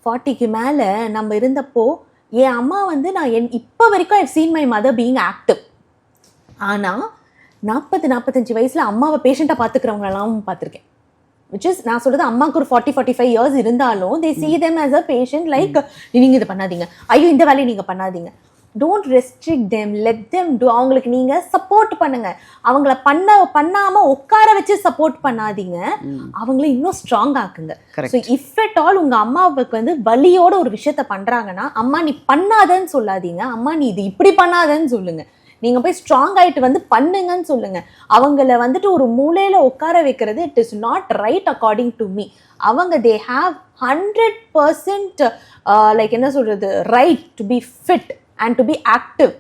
40க்கு மேலே நம்ம இருந்தப்போ என் அம்மா வந்து நான் இப்போ வரைக்கும் I seen my mother being active. ஆனால் 40-45 வயசில் அம்மாவை பேஷண்ட்டாக பார்த்துக்கிறவங்களெல்லாம் பார்த்துருக்கேன். விச் இஸ், நான் சொல்கிறது அம்மாவுக்கு ஒரு 40-45 இயர்ஸ் இருந்தாலும் they see them as a patient, like நீங்கள் இதை பண்ணாதீங்க, ஐயோ இந்த வேலையை நீங்கள் பண்ணாதீங்க. Don't restrict them, let them do. அவங்களுக்கு நீங்கள் சப்போர்ட் பண்ணுங்க. அவங்கள பண்ணாமல் உட்கார வச்சு சப்போர்ட் பண்ணாதீங்க, அவங்கள இன்னும் ஸ்ட்ராங் ஆக்குங்க. ஸோ இஃப் அட் ஆல் உங்கள் அம்மாவுக்கு வந்து வலியோட ஒரு விஷயத்த பண்ணுறாங்கன்னா, அம்மா நீ பண்ணாதன்னு சொல்லாதீங்க, அம்மா நீ இது இப்படி பண்ணாதன்னு சொல்லுங்க. நீங்கள் போய் ஸ்ட்ராங் ஆகிட்டு வந்து பண்ணுங்கன்னு சொல்லுங்கள். அவங்கள வந்துட்டு ஒரு மூலையில் உட்கார வைக்கிறது it is not right according to me. அவங்க தே ஹாவ் 100% லைக் என்ன சொல்கிறது, right to be fit and to be active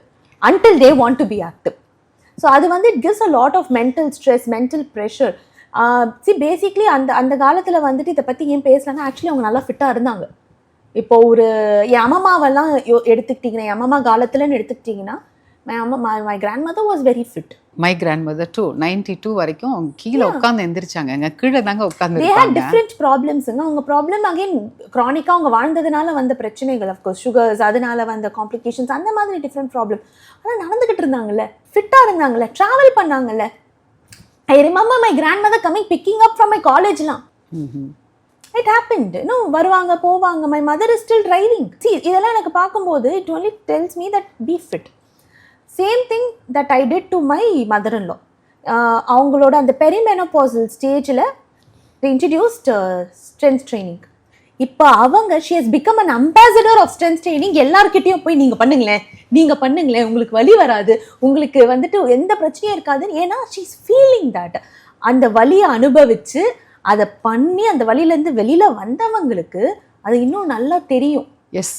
until they want to be active. So அது வந்து it gives a lot of mental stress, mental pressure. Basically அந்த காலத்தில் வந்துட்டு இதை பற்றி ஏன் பேசலான்னா ஆக்சுவலி அவங்க நல்லா ஃபிட்டாக இருந்தாங்க. இப்போ ஒரு என் அம்மாவெல்லாம் எடுத்துக்கிட்டிங்கன்னா, என் அம்மா காலத்துலன்னு எடுத்துக்கிட்டிங்கன்னா my grandmother was very fit. My grandmother to 92 வரைக்கும் அவங்க கீழே உட்காந்து எந்திரிச்சாங்க, கீழே தாங்க உட்காந்து. தே ஹேட் டிஃப்ரெண்ட் ப்ராப்ளம்ஸுங்க. அவங்க ப்ராப்ளம் அகைன் க்ரானிக்காக அவங்க வாழ்ந்ததுனால வந்த பிரச்சனைகள், அஃப்கோர்ஸ் சுகர்ஸ், அதனால வந்த காம்ப்ளிகேஷன்ஸ், அந்த மாதிரி டிஃப்ரெண்ட் ப்ராப்ளம். ஆனால் நடந்துக்கிட்டு இருந்தாங்கல்ல, ஃபிட்டாக இருந்தாங்கல்ல, ட்ராவல் பண்ணாங்கல்ல. I remember my grandmother coming picking up from my காலேஜ்லாம். It happened. No, வருவாங்க போவாங்க. My mother is still driving. See, இதெல்லாம் எனக்கு பார்க்கும்போது it only tells me that be fit. Same thing that I did to my mother-in-law. அவங்களோட அந்த perimenopausal ஸ்டேஜில் they introduced strength training. இப்போ அவங்க she has become an ambassador of strength training. எல்லார்கிட்டையும் போய் நீங்கள் பண்ணுங்களேன், உங்களுக்கு வலி வராது, உங்களுக்கு வந்துட்டு எந்த பிரச்சனையும் இருக்காதுன்னு. ஏன்னா she is feeling that. அந்த வலியை அனுபவித்து அதை பண்ணி அந்த வழியிலேருந்து வெளியில் வந்தவங்களுக்கு அது இன்னும் நல்லா தெரியும். எஸ்,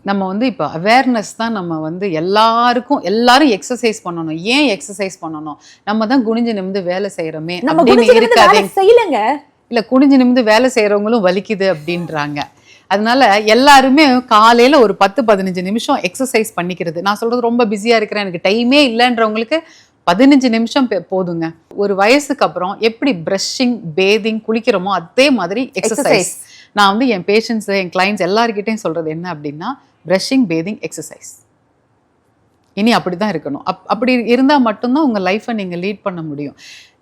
நம்ம வந்து இப்போ அவேர்னஸ் தான். நம்ம வந்து எல்லாரும் எக்ஸசைஸ் பண்ணணும். ஏன் எக்ஸசைஸ் பண்ணணும்? நம்ம தான் குனிஞ்சு நிமிந்து வேலை செய்கிறோமே அப்படின்னு இருக்காது. செய்யலைங்க, இல்லை குனிஞ்சு நிமிந்து வேலை செய்கிறவங்களும் வலிக்குது அப்படின்றாங்க. அதனால எல்லாருமே காலையில் ஒரு 10-15 நிமிஷம் எக்ஸசைஸ் பண்ணிக்கிறது. நான் சொல்கிறது ரொம்ப பிஸியாக இருக்கிறேன், எனக்கு டைமே இல்லைன்றவங்களுக்கு 15 நிமிஷம் போதுங்க. ஒரு வயசுக்கு அப்புறம் எப்படி ப்ரஷிங், பேதிங், குளிக்கிறோமோ அதே மாதிரி எக்ஸசைஸ். நான் வந்து என் பேஷண்ட்ஸ், என் கிளைண்ட்ஸ் எல்லாருக்கிட்டையும் சொல்கிறது என்ன அப்படின்னா, ப்ரஷிங், பேதிங், எக்ஸசைஸ். இனி அப்படி தான் இருக்கணும். அப்படி இருந்தால் மட்டும்தான் உங்கள் லைஃப்பை நீங்கள் லீட் பண்ண முடியும்.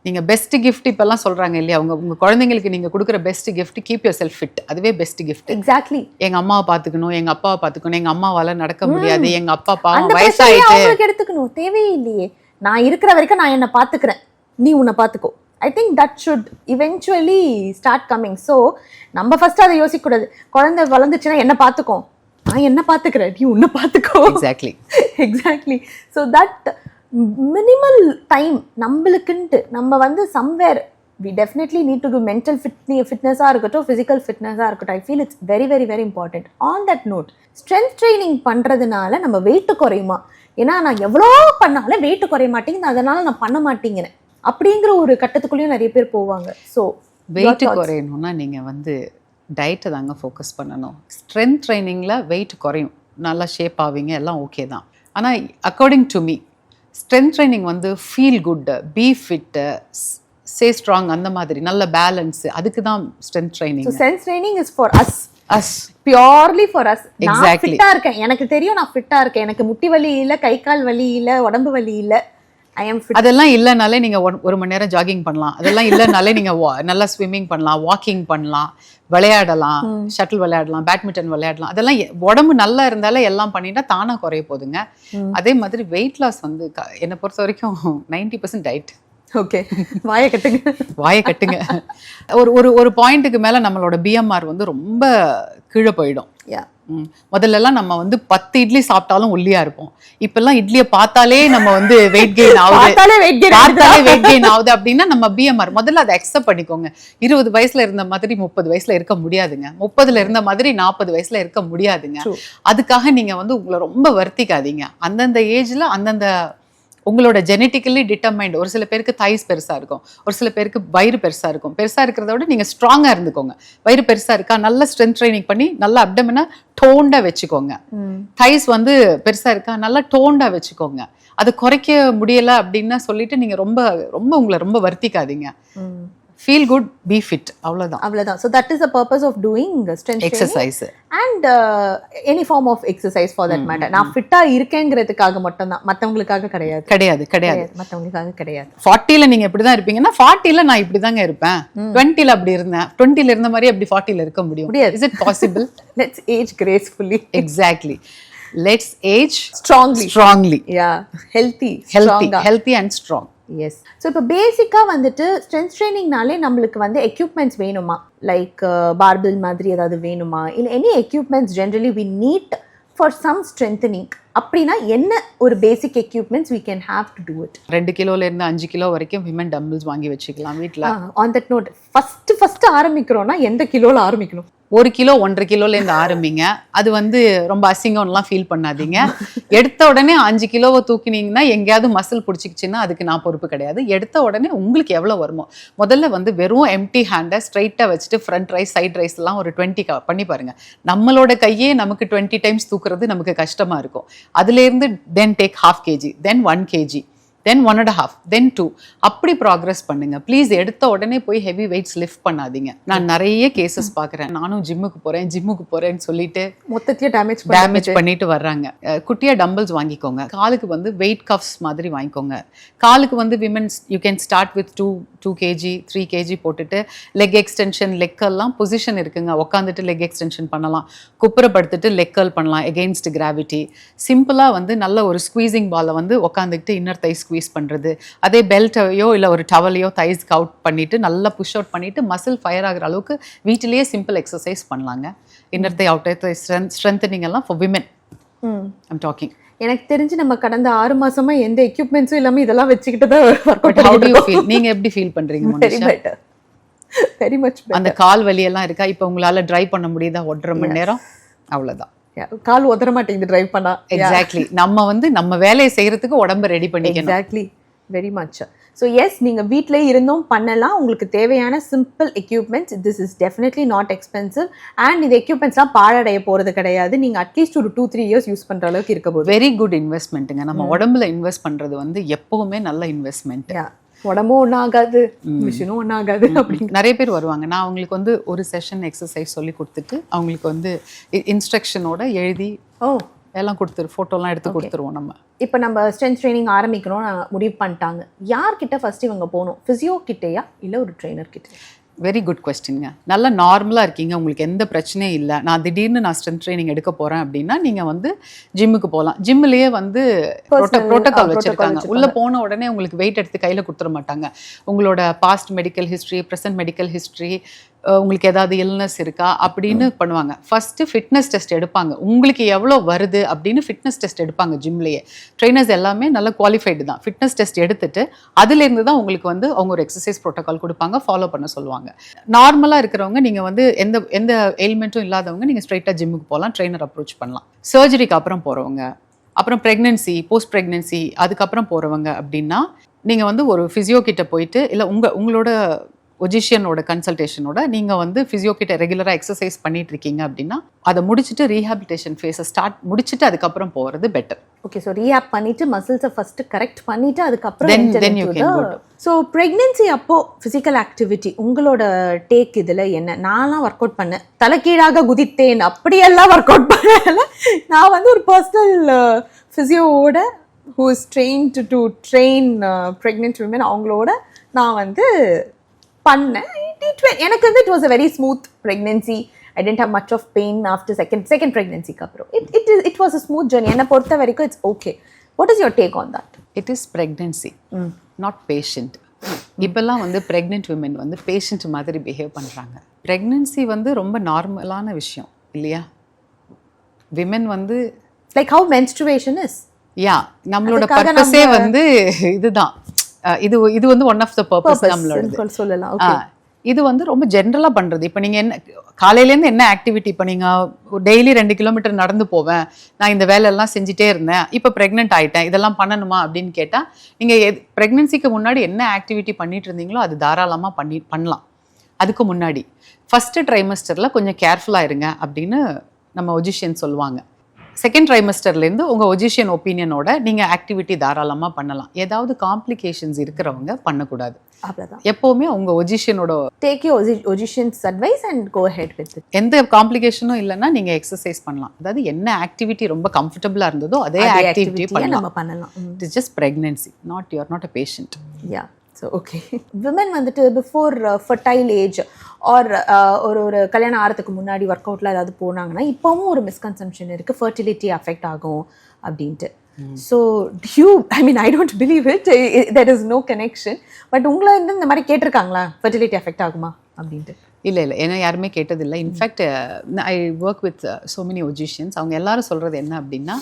நீங்கள் பெஸ்ட் கிஃப்ட் இப்போல்லாம் சொல்கிறாங்க இல்லையா, உங்கள் குழந்தைங்களுக்கு நீங்கள் கொடுக்குற best gift keep your self fit. அதுவே பெஸ்ட் கிஃப்ட். எக்ஸாக்ட்லி. எங்கள் அம்மாவை பார்த்துக்கணும், எங்கள் அப்பாவை பார்த்துக்கணும், எங்கள் அம்மாவால் நடக்க முடியாது, எங்கள் அப்பா பாவம் வயசாயிட்டு எடுத்துக்கணும், தேவையில்லையே, நான் இருக்கிற வரைக்கும் நான் என்னை பார்த்துக்கிறேன், நீ உன்னை பார்த்துக்கோ. I think that should eventually start coming. So நம்ம ஃபர்ஸ்ட் அதை யோசிக்கக்கூடாது. குழந்தை வளர்ந்துச்சுன்னா என்ன பார்த்துக்கோ, நான் என்ன பார்த்துக்கிறேன், நீ உன்னை பார்த்துக்கோ. Exactly. So that minimal time நம்மளுக்குன்ட்டு நம்ம வந்து somewhere we definitely need to do mental fitness-ஆக இருக்கட்டும், physical fitness-ஆக இருக்கட்டும். I feel it's very very very important. On that note, strength training பண்ணுறதுனால நம்ம வெயிட் குறையுமா? ஏன்னா நான் எவ்வளோ பண்ணாலும் வெயிட் குறைய மாட்டேங்குது, அதனால நான் பண்ண மாட்டேங்கிறேன் அப்படிங்கிற ஒரு கட்டத்துக்குள்ளேயும் நிறைய பேர் போவாங்க. ஸோ வெயிட் குறையணும்னா நீங்கள் வந்து டயட்டை தாங்க ஃபோக்கஸ் பண்ணணும். ஸ்ட்ரென்த் ட்ரைனிங்கில் வெயிட் குறையும், நல்லா ஷேப் ஆவீங்க, எல்லாம் ஓகே தான். ஆனால் according to me strength training வந்து feel good, be fit, stay strong, அந்த மாதிரி நல்ல பேலன்ஸ், அதுக்கு தான் strength training. Strength training is for us purely for us. நான் ஃபிட்டா இருக்கேன், எனக்கு தெரியும் நான் ஃபிட்டா இருக்கேன், எனக்கு முட்டி வலி இல்ல, கை கால் வலி இல்ல, உடம்பு வலி இல்ல, ஐ அம் ஃபிட். அதெல்லாம் இல்லைனாலே நீங்க 1 மணி நேரம் ஜாகிங் பண்ணலாம். அதெல்லாம் இல்லைனாலே நீங்க நல்லா ஸ்விம்மிங் பண்ணலாம், வாக்கிங் பண்ணலாம், விளையாடலாம், ஷட்டில் விளையாடலாம், பேட்மிண்டன் விளையாடலாம். அதெல்லாம் உடம்பு நல்லா இருந்தாலே எல்லாம் பண்ணிட்டா தானா குறைய போகுதுங்க. அதே மாதிரி வெயிட் லாஸ் வந்து என்னை பொறுத்த வரைக்கும் 90% டயட். ஓகே, வாயை கட்டுங்க. ஒரு பாயிண்ட்டுக்கு மேல நம்மளோட பிஎம்ஆர் வந்து ரொம்ப கீழே போயிடும். முதல்லலாம் நம்ம வந்து 10 இட்லி சாப்பிட்டாலும் ஒல்லியா இருப்போம். இப்பெல்லாம் இட்லியை பார்த்தாலே நம்ம வந்து வெயிட் கெயின் ஆகுது அப்படின்னா நம்ம பிஎம்ஆர் முதல்ல அதை அக்செப்ட் பண்ணிக்கோங்க. 20 வயசுல இருந்த மாதிரி 30 வயசுல இருக்க முடியாதுங்க, 30ல இருந்த மாதிரி 40 வயசுல இருக்க முடியாதுங்க. அதுக்காக நீங்க வந்து உங்களை ரொம்ப வருத்திக்காதீங்க. அந்தந்த ஏஜ்ல அந்தந்த உங்களோட ஜெனட்டிக்கலி டிட்டர்மைண்ட். ஒரு சில பேருக்கு தைஸ் பெருசா இருக்கும், ஒரு சில பேருக்கு வயிறு பெருசா இருக்கும். பெருசா இருக்கிறத விட நீங்க ஸ்ட்ராங்கா இருந்துக்கோங்க. வயிறு பெருசா இருக்கா, நல்ல ஸ்ட்ரென்த் ட்ரைனிங் பண்ணி நல்லா அப்டமனை டோண்டா வச்சுக்கோங்க. தைஸ் வந்து பெருசா இருக்கா, நல்லா டோண்டா வச்சுக்கோங்க. அதை குறைக்க முடியல அப்படின்னு சொல்லிட்டு நீங்க ரொம்ப ரொம்ப உங்களை ரொம்ப வருத்திக்காதீங்க. feel good, be fit, அவ்வளவுதான். So that is the purpose of doing strength exercise and any form of exercise for that matter. நான் ஃபிட்டா இருக்கேங்கிறதுக்காக மட்டும் தான், மத்தவங்களுக்காக கிடையாது. மத்தவங்களுக்காக கிடையாது. 40ல நீங்க இப்படி தான் இருப்பீங்கன்னா 40ல நான் இப்படி தாங்க இருப்பேன், 20ல அப்படி இருந்தேன், 20ல இருந்த மாதிரி அப்படி 40ல இருக்க முடியாது. Is it possible? Let's age gracefully. Exactly. Let's age strongly. Yeah, healthy and strong. Yes. So இப்போ பேசிக்காக வந்துட்டு ஸ்ட்ரென்த் ட்ரைனிங்னாலே நம்மளுக்கு வந்து எக்யூப்மெண்ட்ஸ் வேணுமா? லைக் பார்பிள் மாதிரி ஏதாவது வேணுமா? இல்லை any equipments generally we need for some strengthening அப்படின்னா என்ன ஒரு basic equipments we can have to do it? 2 கிலோலேருந்து 5 கிலோ வரைக்கும் விமன் டம்பிள்ஸ் வாங்கி வச்சுக்கலாம் வீட்டில். ஆன் தட் நோட் ஃபர்ஸ்ட் ஆரம்பிக்கிறோம்னா எந்த கிலோவில் ஆரம்பிக்கணும்? 1 கிலோ 1.5 கிலோலேருந்து ஆரம்பிங்க. அது வந்து ரொம்ப அசிங்கம்லாம் ஃபீல் பண்ணாதீங்க. எடுத்த உடனே 5 கிலோவை தூக்கினீங்கன்னா எங்கேயாவது மசில் பிடிச்சிக்கிச்சின்னா அதுக்கு நான் பொறுப்பு கிடையாது. எடுத்த உடனே உங்களுக்கு எவ்வளோ வருமோ முதல்ல வந்து வெறும் எம்டி ஹேண்டை ஸ்ட்ரைட்டாக வச்சுட்டு ஃப்ரண்ட் ரைஸ் சைட் ரைஸ்லாம் ஒரு 20 பண்ணி பாருங்க. நம்மளோட கையே நமக்கு 20 டைம்ஸ் தூக்குறது நமக்கு கஷ்டமாக இருக்கும். அதுலேருந்து தென் டேக் 1/2 kg, தென் 1 kg, then 1.5, then 2, அப்படி ப்ராக்ரஸ் பண்ணுங்க. ப்ளீஸ் எடுத்த உடனே போய் ஹெவி வெயிட்ஸ் லிஃப்ட் பண்ணாதீங்க. நான் நிறைய கேசஸ் பார்க்குறேன். நானும் ஜிம்முக்கு போகிறேன்னு சொல்லிட்டு மொத்தத்தையும் டேமேஜ் பண்ணிட்டு வர்றாங்க. குட்டியா டம்பிள்ஸ் வாங்கிக்கோங்க. காலுக்கு வந்து வெயிட் கஃப்ஸ் மாதிரி வாங்கிக்கோங்க. காலுக்கு வந்து women's you can start with 2 kg 3 kg போட்டுட்டு லெக் எக்ஸ்டென்ஷன் லெக்கெல்லாம் பொசிஷன் இருக்குங்க. உட்காந்துட்டு லெக் எக்ஸ்டென்ஷன் பண்ணலாம், குப்புறப்படுத்திட்டு லெக்கல் பண்ணலாம் எகெயின்ஸ்ட் கிராவிட்டி. சிம்பிளாக வந்து நல்ல ஒரு ஸ்குவீசிங் பாலை வந்து உட்காந்துக்கிட்டு இன்னர் தை ஸ்குவீஸ் பண்ணுறது. அதே பெல்ட்டையோ இல்லை ஒரு டவலையோ தைஸ்க்கு அவுட் பண்ணிட்டு நல்லா புஷ் அவுட் பண்ணிட்டு மசில் ஃபயர் ஆகிற அளவுக்கு வீட்டிலேயே சிம்பிள் எக்ஸசைஸ் பண்ணலாங்க. இன்னர் தை அவுட்டர் தை ஸ்ட்ரென்தனிங் எல்லாம் ஃபார் விமென் ஐம் டாக்கிங். எனக்கு தெரிஞ்சு நம்ம கடந்த 6 மாசமா எந்த எக்யூப்மெண்ட்ஸும் இல்லாம இதெல்லாம் வச்சுக்கிட்டு தான் how do you feel? நீங்க எப்படி ஃபீல் பண்றீங்க மோனிஷா? Very much. அந்த கால் வலி எல்லாம் இருக்கா? இப்போ உங்களால டிரைவ் பண்ண முடியுதா 1.5 மணி நேரம்? அவ்வளவுதான். கால் உதற மாட்டேங்குது டிரைவ் பண்ணா. எக்ஸாக்ட்லி. நம்ம வந்து நம்ம வேலையை செய்யறதுக்கு உடம்ப ரெடி பண்ணிக்கணும். Exactly, very much. So yes, நீங்கள் வீட்டிலே இருந்தும் பண்ணலாம். உங்களுக்கு தேவையான simple equipments. This is definitely not expensive. And இந்த எக்யூப்மெண்ட்ஸ்லாம் பாழடைய போகிறது கிடையாது. நீங்கள் அட்லீஸ்ட் ஒரு 2-3 இயர்ஸ் யூஸ் பண்ணுற அளவுக்கு இருக்க போகுது. வெரி குட் இன்வெஸ்ட்மெண்ட்டுங்க. நம்ம உடம்புல இன்வெஸ்ட் பண்ணுறது வந்து எப்பவுமே நல்ல இன்வெஸ்ட்மெண்ட். உடம்பும் ஒன்றும் ஆகாது, மிஷினும் ஒன்றும் ஆகாது. அப்படின்னு நிறைய பேர் வருவாங்க. நான் அவங்களுக்கு வந்து ஒரு செஷன் எக்ஸசைஸ் சொல்லி கொடுத்துட்டு அவங்களுக்கு வந்து இன்ஸ்ட்ரக்ஷனோட எழுதி எல்லாம் கொடுத்துரு, ஃபோட்டோலாம் எடுத்து கொடுத்துருவோம். நம்ம இப்போ நம்ம ஸ்ட்ரென்த் ட்ரைனிங் ஆரம்பிக்கணும்னு முடிவு பண்ணிட்டாங்க. யார்கிட்ட ஃபர்ஸ்ட் இவங்க போகணும்? ஃபிசியோ கிட்டேயா இல்லை ஒரு ட்ரெயினர் கிட்டே? வெரி குட் கொஸ்டின்ங்க. நல்லா நார்மலாக இருக்கீங்க, உங்களுக்கு எந்த பிரச்சனையும் இல்லை, நான் திடீர்னு ஸ்ட்ரென்த் ட்ரைனிங் எடுக்க போகிறேன் அப்படின்னா நீங்கள் வந்து ஜிம்முக்கு போகலாம். ஜிம்மிலேயே வந்து ப்ரோட்டோகால் வச்சுருக்காங்க. உள்ளே போன உடனே உங்களுக்கு வெயிட் எடுத்து கையில் கொடுத்துட மாட்டாங்க. உங்களோட past medical history, present medical history, உங்களுக்கு ஏதாவது இல்னஸ் இருக்கா அப்படின்னு பண்ணுவாங்க. ஃபஸ்ட்டு ஃபிட்னஸ் டெஸ்ட் எடுப்பாங்க. உங்களுக்கு எவ்வளோ வருது அப்படின்னு ஃபிட்னஸ் டெஸ்ட் எடுப்பாங்க. ஜிம்லேயே ட்ரெயினர்ஸ் எல்லாமே நல்ல குவாலிஃபைடு தான். ஃபிட்னஸ் டெஸ்ட் எடுத்துட்டு அதுலேருந்து தான் உங்களுக்கு வந்து அவங்க ஒரு எக்ஸசைஸ் ப்ரோட்டோகால் கொடுப்பாங்க, ஃபாலோ பண்ண சொல்லுவாங்க. நார்மலாக இருக்கிறவங்க நீங்கள் வந்து எந்த எலிமெண்ட்டும் இல்லாதவங்க நீங்கள் ஸ்ட்ரைட்டாக ஜிம்முக்கு போகலாம், ட்ரெயினர் அப்ரோச் பண்ணலாம். சர்ஜரிக்கு அப்புறம் போகிறவங்க, அப்புறம் ப்ரெக்னென்சி, போஸ்ட் ப்ரெக்னென்சி அதுக்கப்புறம் போகிறவங்க அப்படின்னா நீங்கள் வந்து ஒரு ஃபிசியோ கிட்ட போயிட்டு இல்லை உங்களோட ஒஜிஷியனோட கன்சல்டேஷனோட நீங்கள் வந்து ஃபிசியோ கிட்ட ரெகுலராக எக்ஸசைஸ் பண்ணிட்டு இருக்கீங்க அப்படின்னா அதை முடிச்சுட்டு ரீஹாபிலிட்டேஷன் ஃபேஸை முடிச்சுட்டு அதுக்கப்புறம் போகிறது பெட்டர். ஓகே, ஸோ ரீஹாப் பண்ணிட்டு மசில்ஸை ஃபர்ஸ்ட் கரெக்ட் பண்ணிட்டு அதுக்கப்புறம் then you can go to. So pregnancy அப்போ ஃபிசிக்கல் ஆக்டிவிட்டி உங்களோட டேக் இதில் என்ன? நான்லாம் ஒர்க் அவுட் பண்ணேன், தலைக்கீழாக குதித்தேன், அப்படியெல்லாம் ஒர்க் அவுட் பண்ணல. நான் வந்து ஒரு personal ஃபிசியோவோட who is trained to train pregnant women அவங்களோட நான் வந்து பண்ணேன். எனக்கு வந்து it was a very smooth pregnancy. I didn't have much of pain after second pregnancy அப்புறம் it was a smooth journey. என்னை பொறுத்த வரைக்கும் it's okay. What is your take on that? It is pregnancy, not patient. இப்பெல்லாம் வந்து pregnant women வந்து patient மாதிரி behave பண்ணுறாங்க. pregnancy வந்து ரொம்ப நார்மலான விஷயம் இல்லையா? women வந்து like how menstruation is. நம்மளோட பர்பஸே வந்து இதுதான். இது வந்து ஒன் ஆஃப் த பர்பஸ் நம்மளோட சொல்லலாம். இது வந்து ரொம்ப ஜென்ரலாக பண்ணுறது. இப்போ நீங்கள் என்ன காலையிலேருந்து என்ன ஆக்டிவிட்டி, இப்போ நீங்கள் டெய்லி 2 கிலோமீட்டர் நடந்து போவேன், நான் இந்த வேலையெல்லாம் செஞ்சுட்டே இருந்தேன், இப்போ ப்ரெக்னென்ட் ஆகிட்டேன், இதெல்லாம் பண்ணணுமா அப்படின்னு கேட்டால் நீங்கள் ப்ரெக்னென்சிக்கு முன்னாடி என்ன ஆக்டிவிட்டி பண்ணிட்டு இருந்தீங்களோ அது தாராளமாக பண்ணலாம். அதுக்கு முன்னாடி ஃபஸ்ட்டு ட்ரைமஸ்டரில் கொஞ்சம் கேர்ஃபுல்லாக இருங்க அப்படின்னு நம்ம ஒஜிஷியன் சொல்லுவாங்க. செகண்ட் ட்ரைமஸ்டர்லேருந்து உங்கள் ஒஜிஷியன் ஒப்பீனியனோட நீங்கள் ஆக்டிவிட்டி தாராளமாக பண்ணலாம். ஏதாவது காம்ப்ளிகேஷன்ஸ் இருக்கிறவங்க பண்ணக்கூடாது. அவ்வளோதான். எப்போவுமே உங்கள் ஒஜிஷியனோட டேக் யூர் ஒஜிஷியன்ஸ் advice and go ahead with it. எந்த காம்ப்ளிகேஷனும் இல்லைன்னா நீங்கள் எக்ஸசைஸ் பண்ணலாம். அதாவது என்ன ஆக்டிவிட்டி ரொம்ப கம்ஃபர்டபுளாக இருந்ததோ அதே ஆக்டிவிட்டி பண்ணலாம். It is just pregnancy, you are not a patient. So okay, women வந்துட்டு பிஃபோர் ஃபர்டைல் ஏஜ் ஆர் ஒரு கல்யாணம் ஆகிறதுக்கு முன்னாடி ஒர்க் அவுட்டில் ஏதாவது போனாங்கன்னா இப்போவும் ஒரு மிஸ்கன்செப்ஷன் இருக்குது, ஃபர்டிலிட்டி அஃபெக்ட் ஆகும் அப்படின்ட்டு. So I don't believe it, there is no connection. But உங்களை வந்து இந்த மாதிரி கேட்டிருக்காங்களா ஃபர்டிலிட்டி அஃபெக்ட் ஆகுமா அப்படின்ட்டு? இல்லை இல்லை ஏன்னா யாருமே கேட்டதில்லை. In fact I work with so many ஒஜிஷியன்ஸ். அவங்க எல்லாரும் சொல்கிறது என்ன அப்படின்னா,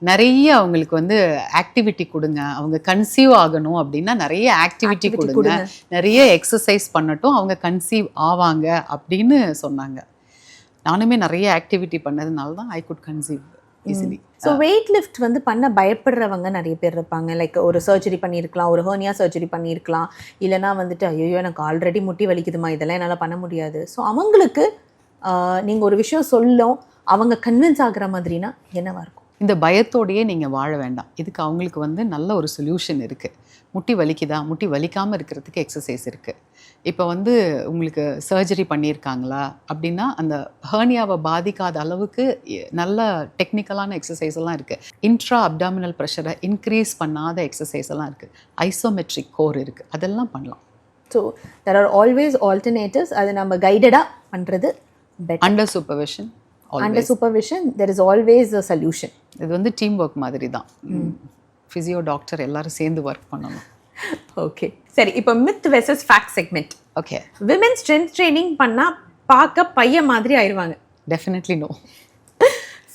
நிறைய அவங்களுக்கு வந்து ஆக்டிவிட்டி கொடுங்க. அவங்க கன்சீவ் ஆகணும் அப்படின்னா நிறைய ஆக்டிவிட்டி கொடுங்க, நிறைய எக்ஸசைஸ் பண்ணட்டும், அவங்க கன்சீவ் ஆவாங்க அப்படின்னு சொன்னாங்க. நானுமே நிறைய ஆக்டிவிட்டி பண்ணதுனால தான் I could conceive easily. So weight lift வந்து பண்ண பயப்படுறவங்க நிறைய பேர் இருப்பாங்க. லைக் ஒரு சர்ஜரி பண்ணியிருக்கலாம், ஒரு ஹெர்னியா சர்ஜரி பண்ணியிருக்கலாம், இல்லைனா வந்துட்டு ஐயோ எனக்கு ஆல்ரெடி முட்டி வலிக்குதுமா, இதெல்லாம் என்னால் பண்ண முடியாது. ஸோ அவங்களுக்கு நீங்கள் ஒரு விஷயம் சொல்லும் அவங்க கன்வின்ஸ் ஆகுற மாதிரினா என்னவா இருக்கும்? இந்த பயத்தோடையே நீங்கள் வாழ வேண்டாம். இதுக்கு அவங்களுக்கு வந்து நல்ல ஒரு சொல்யூஷன் இருக்குது. முட்டி வலிக்குதா, முட்டி வலிக்காமல் இருக்கிறதுக்கு எக்ஸசைஸ் இருக்குது. இப்போ வந்து உங்களுக்கு சர்ஜரி பண்ணியிருக்காங்களா அப்படின்னா அந்த ஹெர்னியாவை பாதிக்காத அளவுக்கு நல்ல டெக்னிக்கலான எக்ஸசைஸ் எல்லாம் இருக்குது. இன்ட்ரா அப்டாமினல் ப்ரெஷரை இன்க்ரீஸ் பண்ணாத எக்ஸசைஸ் எல்லாம் இருக்குது. ஐசோமெட்ரிக் கோர் இருக்குது, அதெல்லாம் பண்ணலாம். So there are always alternatives. அது நம்ம கைடடாக பண்ணுறது better. Under supervision. Under supervision there is always a solution. இது வந்து டீம் ஒர்க் மாதிரி தான். ஃபிசியோ டாக்டர் எல்லாரும் சேர்ந்து ஒர்க் பண்ணணும். ஓகே சரி, இப்போ myth versus fact segment. Okay, women strength training பண்ணால் பார்க்க பையன் மாதிரி ஆயிடுவாங்க. டெஃபினெட்லி நோ.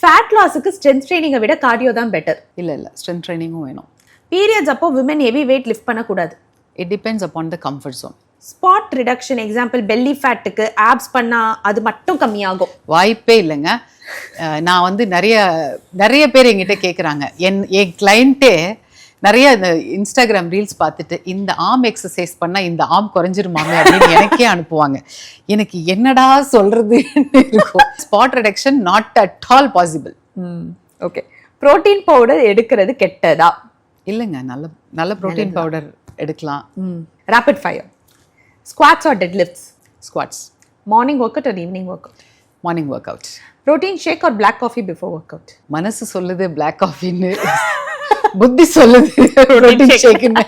ஃபேட் லாஸுக்கு ஸ்ட்ரென்த் ட்ரைனிங்கை விட கார்டியோ தான் பெட்டர். இல்லை இல்லை, ஸ்ட்ரென்த் ட்ரைனிங்கும் வேணும். பீரியட்ஸ் அப்போ விமென் ஹெவி வெயிட் லிஃப்ட் பண்ணக்கூடாது. It depends upon the comfort zone. Spot reduction example belly ஃபேட்டுக்கு ஆப்ஸ் பண்ணால் அது மட்டும் கம்மியாகும். வாய்ப்பே இல்லைங்க. நான் வந்து நிறைய பேர் என்கிட்ட கேட்குறாங்க. என் கிளைண்ட்டே நிறைய இந்த இன்ஸ்டாகிராம் ரீல்ஸ் பார்த்துட்டு இந்த ஆர்ம் எக்ஸசைஸ் பண்ணால் இந்த ஆர்ம் குறைஞ்சிருமாமே அப்படின்னு எனக்கே அனுப்புவாங்க. எனக்கு என்னடா சொல்கிறதுன்னு இருக்கும். Spot reduction not at all possible. Okay, protein powder எடுக்கிறது கெட்டதா? இல்லைங்க, நல்ல ப்ரோட்டீன் பவுடர் எடுக்கலாம். Rapid fire squats or deadlifts? Squats. Morning workout or evening workout? Morning workout. Protein shake or black coffee before workout? மனசு சொல்லுது black காஃபின்னு, புத்தி சொல்லுது ப்ரோட்டீன் ஷேக்னு.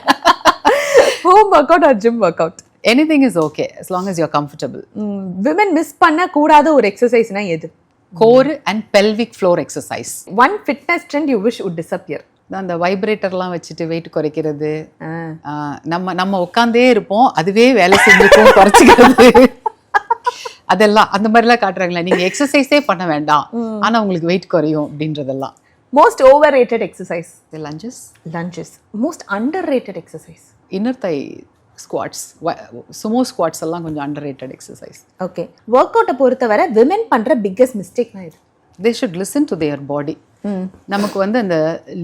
Home workout or gym workout? Anything is okay as long as you are comfortable. Women miss பண்ண கூடாத ஒரு எக்ஸசைஸ்னா எது? Core and pelvic floor exercise. One fitness trend you wish would disappear? அந்த வைப்ரேட்டர்லாம் வச்சுட்டு wait குறைக்கிறது. நம்ம உட்காந்தே இருப்போம், அதுவே வேலை செஞ்சுக்கும் குறைச்சிக்கிறது. அதெல்லாம் அந்த மாதிரிலாம் காட்டுறாங்களா? நீங்க எக்ஸசைஸே பண்ண வேண்டாம் ஆனா உங்களுக்கு வெயிட் குறையும் அப்படின்றதெல்லாம். Most overrated exercise? Lunges. Most underrated exercise? Inner thigh squats, sumo squats எல்லாம் கொஞ்சம் அண்டர் ரேட்டட் எக்ஸசைஸ். ஓகே, ஒர்க் அவுட்டை பொறுத்தவரை விமென் பண்ற பிக்கஸ்ட் மிஸ்டேக்னா இது? They should listen to their body. நமக்கு வந்து அந்த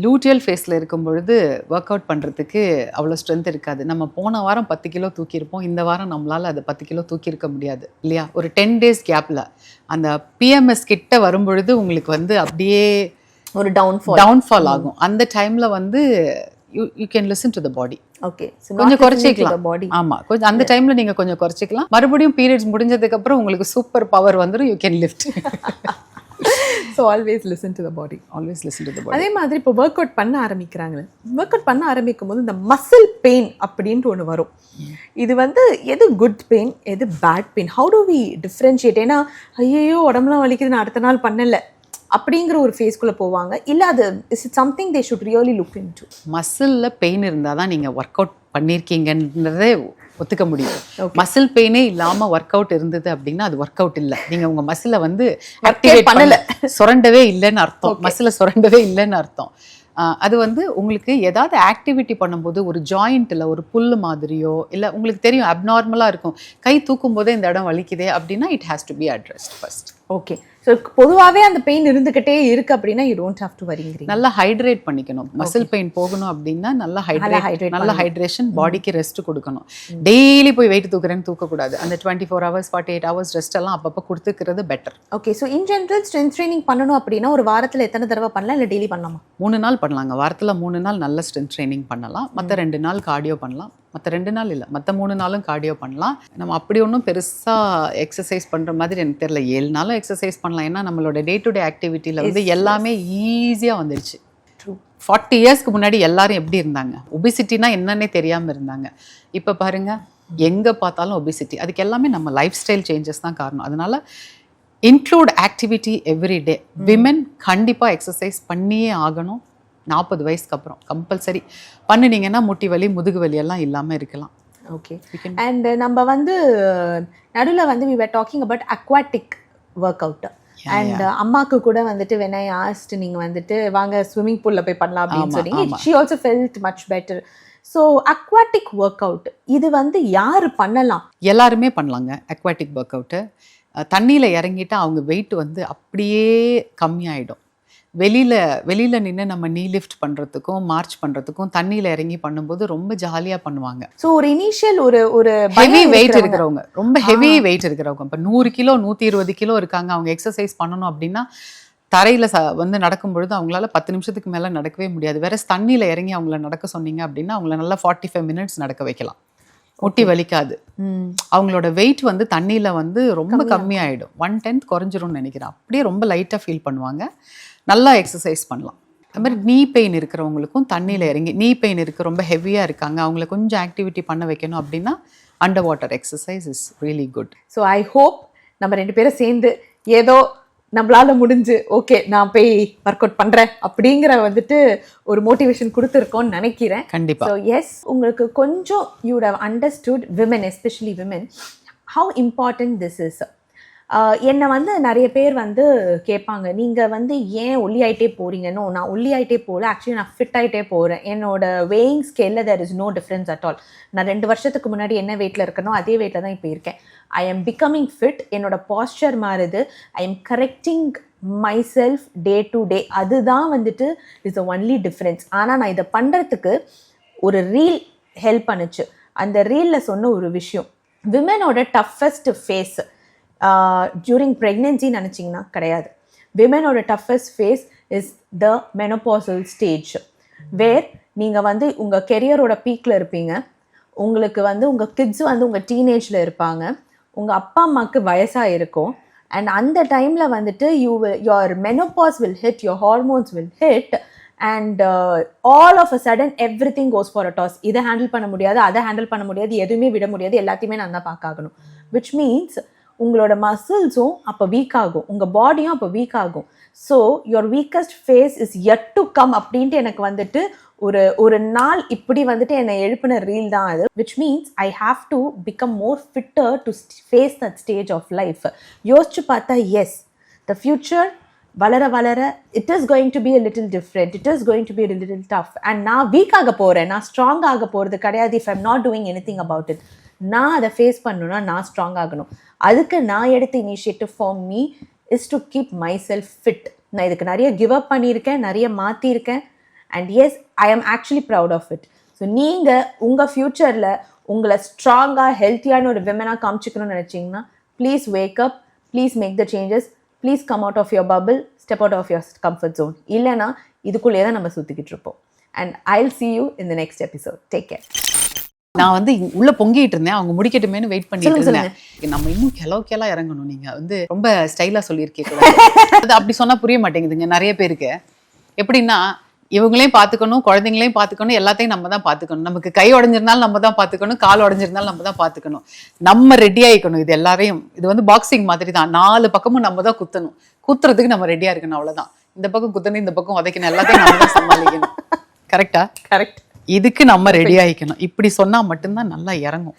லூட்டியல் ஃபேஸில் இருக்கும் பொழுது ஒர்க் அவுட் பண்ணுறதுக்கு அவ்வளோ ஸ்ட்ரென்த் இருக்காது. நம்ம போன வாரம் 10 கிலோ தூக்கியிருப்போம், இந்த வாரம் நம்மளால் அதை 10 கிலோ தூக்கியிருக்க முடியாது இல்லையா? ஒரு 10 days கேப்பில் அந்த பிஎம்எஸ் கிட்ட வரும்பொழுது உங்களுக்கு வந்து அப்படியே ஒரு டவுன்ஃபால் ஆகும். அந்த டைமில் வந்து you can listen to the body. Okay, கொஞ்சம் குறைச்சிக்கலாம். ஆமா, கொஞ்சம் அந்த டைம்ல நீங்க கொஞ்சம் குறைச்சிக்கலாம். மறுபடியும் பீரியட்ஸ் முடிஞ்சதுக்கு அப்புறம் உங்களுக்கு சூப்பர் பவர் வந்துரும். you can lift. So always listen to the body. Always listen to the body. அதே மாதிரி இப்போ ஒர்க் அவுட் பண்ண ஆரம்பிக்கிறாங்க. ஒர்க் அவுட் பண்ண ஆரம்பிக்கும் போது இந்த மசில் பெயின் அப்படின்ட்டு ஒன்று வரும். இது வந்து எது குட் பெயின், எது bad pain? How do we differentiate? ஏன்னா ஐயோ உடம்புலாம் வலிக்குது, நான் அடுத்த நாள் பண்ணல அப்படிங்கிற ஒரு ஃபேஸ்க்குள்ளே போவாங்க. இல்லை அது is it something they should really look into? மசிலில் பெயின் இருந்தால் தான் நீங்கள் ஒர்க் அவுட் பண்ணியிருக்கீங்கன்றதே ஒத்துக்க முடியும். மசில் பெயினே இல்லாமல் ஒர்க் அவுட் இருந்தது அப்படின்னா அது ஒர்க் அவுட் இல்லை. நீங்கள் உங்கள் மசிலை வந்து ஆக்டிவேட் பண்ணல, சுரண்டவே இல்லைன்னு அர்த்தம். மசிலை சுரண்டவே இல்லைன்னு அர்த்தம். அது வந்து உங்களுக்கு ஏதாவது ஆக்டிவிட்டி பண்ணும்போது ஒரு ஜாயிண்ட்டில் ஒரு புல் மாதிரியோ இல்லை உங்களுக்கு தெரியும் அப்நார்மலாக இருக்கும், கை தூக்கும் போதே இந்த இடம் வலிக்குதே அப்படின்னா it has to be addressed first. Okay, so பொதுவாகவே அந்த பெயின் இருந்துகிட்டே இருக்கு அப்படின்னா யூ டோன்ட் ஹேவ் டு வரிங்கிறீங்க. நல்லா ஹைட்ரேட் பண்ணிக்கணும். மசில் பெயின் போகணும் அப்படின்னா நல்ல ஹைட்ரேஷன், பாடிக்கு ரெஸ்ட் கொடுக்கணும். டெய்லி போய் வெயிட் தூக்குறேன்னு தூக்கக்கூடாது. அந்த 24 hours 48 hours ரெஸ்ட் எல்லாம் அப்பப்போ கொடுத்துக்கிறது better. Okay, so in general strength training பண்ணணும் அப்படின்னா ஒரு வாரத்தில் எத்தனை தடவை பண்ணலாம், இல்லை டெய்லி பண்ணலாமா? 3 நாள் பண்ணலாங்க. வாரத்தில் 3 நாள் நல்ல ஸ்ட்ரென்த் ட்ரைனிங் பண்ணலாம். மற்ற 2 நாள் கார்டியோ பண்ணலாம். மற்ற 2 நாள் இல்லை, மற்ற 3 நாளும் கார்டியோ பண்ணலாம். நம்ம அப்படி ஒன்றும் பெருசாக எக்ஸசைஸ் பண்ணுற மாதிரி எனக்கு தெரியல. 7 நாளும் எக்ஸசைஸ் பண்ணலாம். ஏன்னா நம்மளோட டே டு டே ஆக்டிவிட்டியில் வந்து எல்லாமே ஈஸியாக வந்துடுச்சு. 40 இயர்ஸ்க்கு முன்னாடி எல்லாரும் எப்படி இருந்தாங்க? ஒபிசிட்டினா என்னன்னே தெரியாமல் இருந்தாங்க. இப்போ பாருங்க, எங்கே பார்த்தாலும் ஒபிசிட்டி. அதுக்கு எல்லாமே நம்ம லைஃப் ஸ்டைல் சேஞ்சஸ் தான் காரணம். அதனால include activity every day. Women கண்டிப்பாக எக்ஸசைஸ் பண்ணியே ஆகணும். 40 வயசுக்கு அப்புறம் கம்பல்சரி பண்ணினீங்கன்னா முட்டி வலி முதுகு வலி எல்லாம் இல்லாமல் இருக்கலாம். ஓகே. அண்ட் நம்ம வந்து நடுவில் வந்து we were talking about aquatic workout. And அம்மாக்கு கூட வந்துட்டு when I asked நீங்க வந்துட்டு வாங்க ஸ்விம்மிங் பூல்ல போய் பண்ணலாம் அப்படின்னு சொன்னீங்க. she also felt much better. So aquatic work out இது வந்து யாரு பண்ணலாம்? எல்லாருமே பண்ணலாங்க அக்வாட்டிக் ஒர்க் அவுட்டு. தண்ணியில் இறங்கிட்டா அவங்க வெயிட் வந்து அப்படியே கம்மியாயிடும். வெளியில் நின்று நம்ம நீ லிஃப்ட் பண்ணுறதுக்கும் மார்ச் பண்ணுறதுக்கும் தண்ணியில் இறங்கி பண்ணும்போது ரொம்ப ஜாலியாக பண்ணுவாங்க. ஸோ ஒரு இனிஷியல் ஒரு ஹெவி வெயிட் இருக்கிறவங்க, ரொம்ப ஹெவி வெயிட் இருக்கிறவங்க, இப்போ 100 கிலோ 120 கிலோ இருக்காங்க, அவங்க எக்ஸசைஸ் பண்ணணும் அப்படின்னா தரையில் வந்து நடக்கும் பொழுது அவங்களால 10 நிமிஷத்துக்கு மேலே நடக்கவே முடியாது. வேற தண்ணியில் இறங்கி அவங்கள நடக்க சொன்னீங்க அப்படின்னா அவங்கள நல்லா 45 மினிட்ஸ் நடக்க வைக்கலாம். முட்டி வலிக்காது. அவங்களோட வெயிட் வந்து தண்ணியில் வந்து ரொம்ப கம்மியாயிடும். 1/10 குறைஞ்சிரும்னு நினைக்கிறேன். அப்படியே ரொம்ப லைட்டாக ஃபீல் பண்ணுவாங்க. நல்லா எக்ஸசைஸ் பண்ணலாம். அது மாதிரி நீ பெயின் இருக்கிறவங்களுக்கும் தண்ணியில் இறங்கி, நீ பெயின் இருக்குது, ரொம்ப ஹெவியாக இருக்காங்க, அவங்கள கொஞ்சம் ஆக்டிவிட்டி பண்ண வைக்கணும் அப்படின்னா under water exercise is really good. So I hope நம்ம 2 பேரும் சேர்ந்து ஏதோ நம்மளால முடிஞ்சு ஓகே நான் போய் ஒர்க் அவுட் பண்ணுறேன் அப்படிங்கிற வந்துட்டு ஒரு மோட்டிவேஷன் கொடுத்துருக்கோன்னு நினைக்கிறேன். கண்டிப்பாக. ஸோ எஸ், உங்களுக்கு கொஞ்சம் you would have understood women, especially women, how important this is. என்னை வந்து நிறைய பேர் வந்து கேட்பாங்க, நீங்கள் வந்து ஏன் ஒல்லி ஆகிட்டே போகிறீங்கன்னு. நான் ஒல்லி ஆகிட்டே போகல, ஆக்சுவலி நான் ஃபிட் ஆகிட்டே போகிறேன். என்னோட வெயிங் ஸ்கேலில் there is no difference at all. நான் 2 வருஷத்துக்கு முன்னாடி என்ன வெயிட்டில் இருக்கனோ அதே வெயிட்டில் தான் இப்போ இருக்கேன். I am becoming fit. என்னோட பாஸ்டர் மாறுது. I am correcting my self day to day. அதுதான் வந்துட்டு இஸ் த ஒன்லி டிஃப்ரென்ஸ். ஆனால் நான் இதை பண்ணுறதுக்கு ஒரு ரீல் ஹெல்ப் பண்ணுச்சு. அந்த ரீலில் சொன்ன ஒரு விஷயம், விமனோட டஃபஸ்ட் ஃபேஸ் டியூரிங் ப்ரெக்னென்சி நினச்சிங்கன்னா கிடையாது. விமனோட toughest phase is the menopausal stage, where நீங்கள் வந்து உங்கள் கெரியரோட பீக்கில் இருப்பீங்க. உங்களுக்கு வந்து உங்கள் கிட்ஸ் வந்து உங்கள் டீனேஜில் இருப்பாங்க. உங்கள் அப்பா அம்மாவுக்கு வயசாக இருக்கும். அண்ட் அந்த டைமில் வந்துட்டு your menopause will hit, your hormones will hit, and all of a sudden everything goes for a toss. இதை ஹேண்டில் பண்ண முடியாது, அதை ஹேண்டில் பண்ண முடியாது, எதுவுமே விட முடியாது, எல்லாத்தையுமே நான் தான் பார்க்காகணும். விச் மீன்ஸ் உங்களோட மசில்ஸும் அப்போ வீக் ஆகும், உங்கள் பாடியும் அப்போ வீக் ஆகும். So your weakest phase is yet to come அப்படின்ட்டு எனக்கு வந்துட்டு ஒரு நாள் இப்படி வந்துட்டு என்னை எழுப்பின ரீல் தான் அது. Which means I have to become more fitter to face that stage of life. யோசிச்சு பார்த்தா எஸ், த ஃபியூச்சர் வளர வளர it is going to be a little different, it is going to be a little tough. And நான் weak ஆக போகிறேன், நான் strong ஆக போகிறது கிடையாது. If I'm not doing anything about it. நான் அதை ஃபேஸ் பண்ணணும்னா நான் ஸ்ட்ராங் ஆகணும். அதுக்கு நான் எடுத்த initiative for me is to keep my self fit. நான் இதுக்கு நிறைய கிவ் அப் பண்ணியிருக்கேன், நிறைய மாற்றிருக்கேன். And yes, I am actually proud of it. So நீங்கள் உங்கள் ஃப்யூச்சரில் உங்களை ஸ்ட்ராங்காக ஹெல்த்தியான ஒரு விமனாக காமிச்சிக்கணும்னு நினச்சிங்கன்னா please wake up, please make the changes, please come out of your bubble, step out of your comfort zone. இல்லைனா இதுக்குள்ளேயே தான் நம்ம சுற்றிக்கிட்டு இருப்போம். And I'll see you in the next episode. Take care. நான் வந்து உள்ள பொங்கிட்டு இருந்தேன், அவங்க முடிக்கட்டுமேனு வெயிட் பண்ணிட்டு இருந்தேன். நம்ம இன்னும் கிளா இறங்கணும். நீங்க வந்து ரொம்ப ஸ்டைலா சொல்லியிருக்கீங்க. அது அப்படி சொன்னா புரிய மாட்டேங்குதுங்க நிறைய பேருக்கு. எப்படின்னா இவங்களையும் பார்த்துக்கணும், குழந்தைங்களையும் பார்த்துக்கணும், எல்லாத்தையும் நம்ம தான் பார்த்துக்கணும். நமக்கு கை உடஞ்சிருந்தாலும் நம்ம தான் பார்த்துக்கணும், கால் உடஞ்சிருந்தாலும் நம்ம தான் பார்த்துக்கணும். நம்ம ரெடி ஆகிக்கணும். இது எல்லாரையும், இது வந்து பாக்ஸிங் மாதிரி தான். 4 பக்கமும் நம்ம தான் குத்தணும். குத்துறதுக்கு நம்ம ரெடியா இருக்கணும், அவ்வளவுதான். இந்த பக்கம் குத்தணும், இந்த பக்கம் உதைக்கணும், எல்லாத்தையும் நம்ம தான் சமாளிக்கணும். கரெக்டா? கரெக்ட். இதுக்கு நம்ம ரெடி ஆகிக்கணும். இப்படி சொன்னா மட்டும்தான் நல்லா இறங்கும்.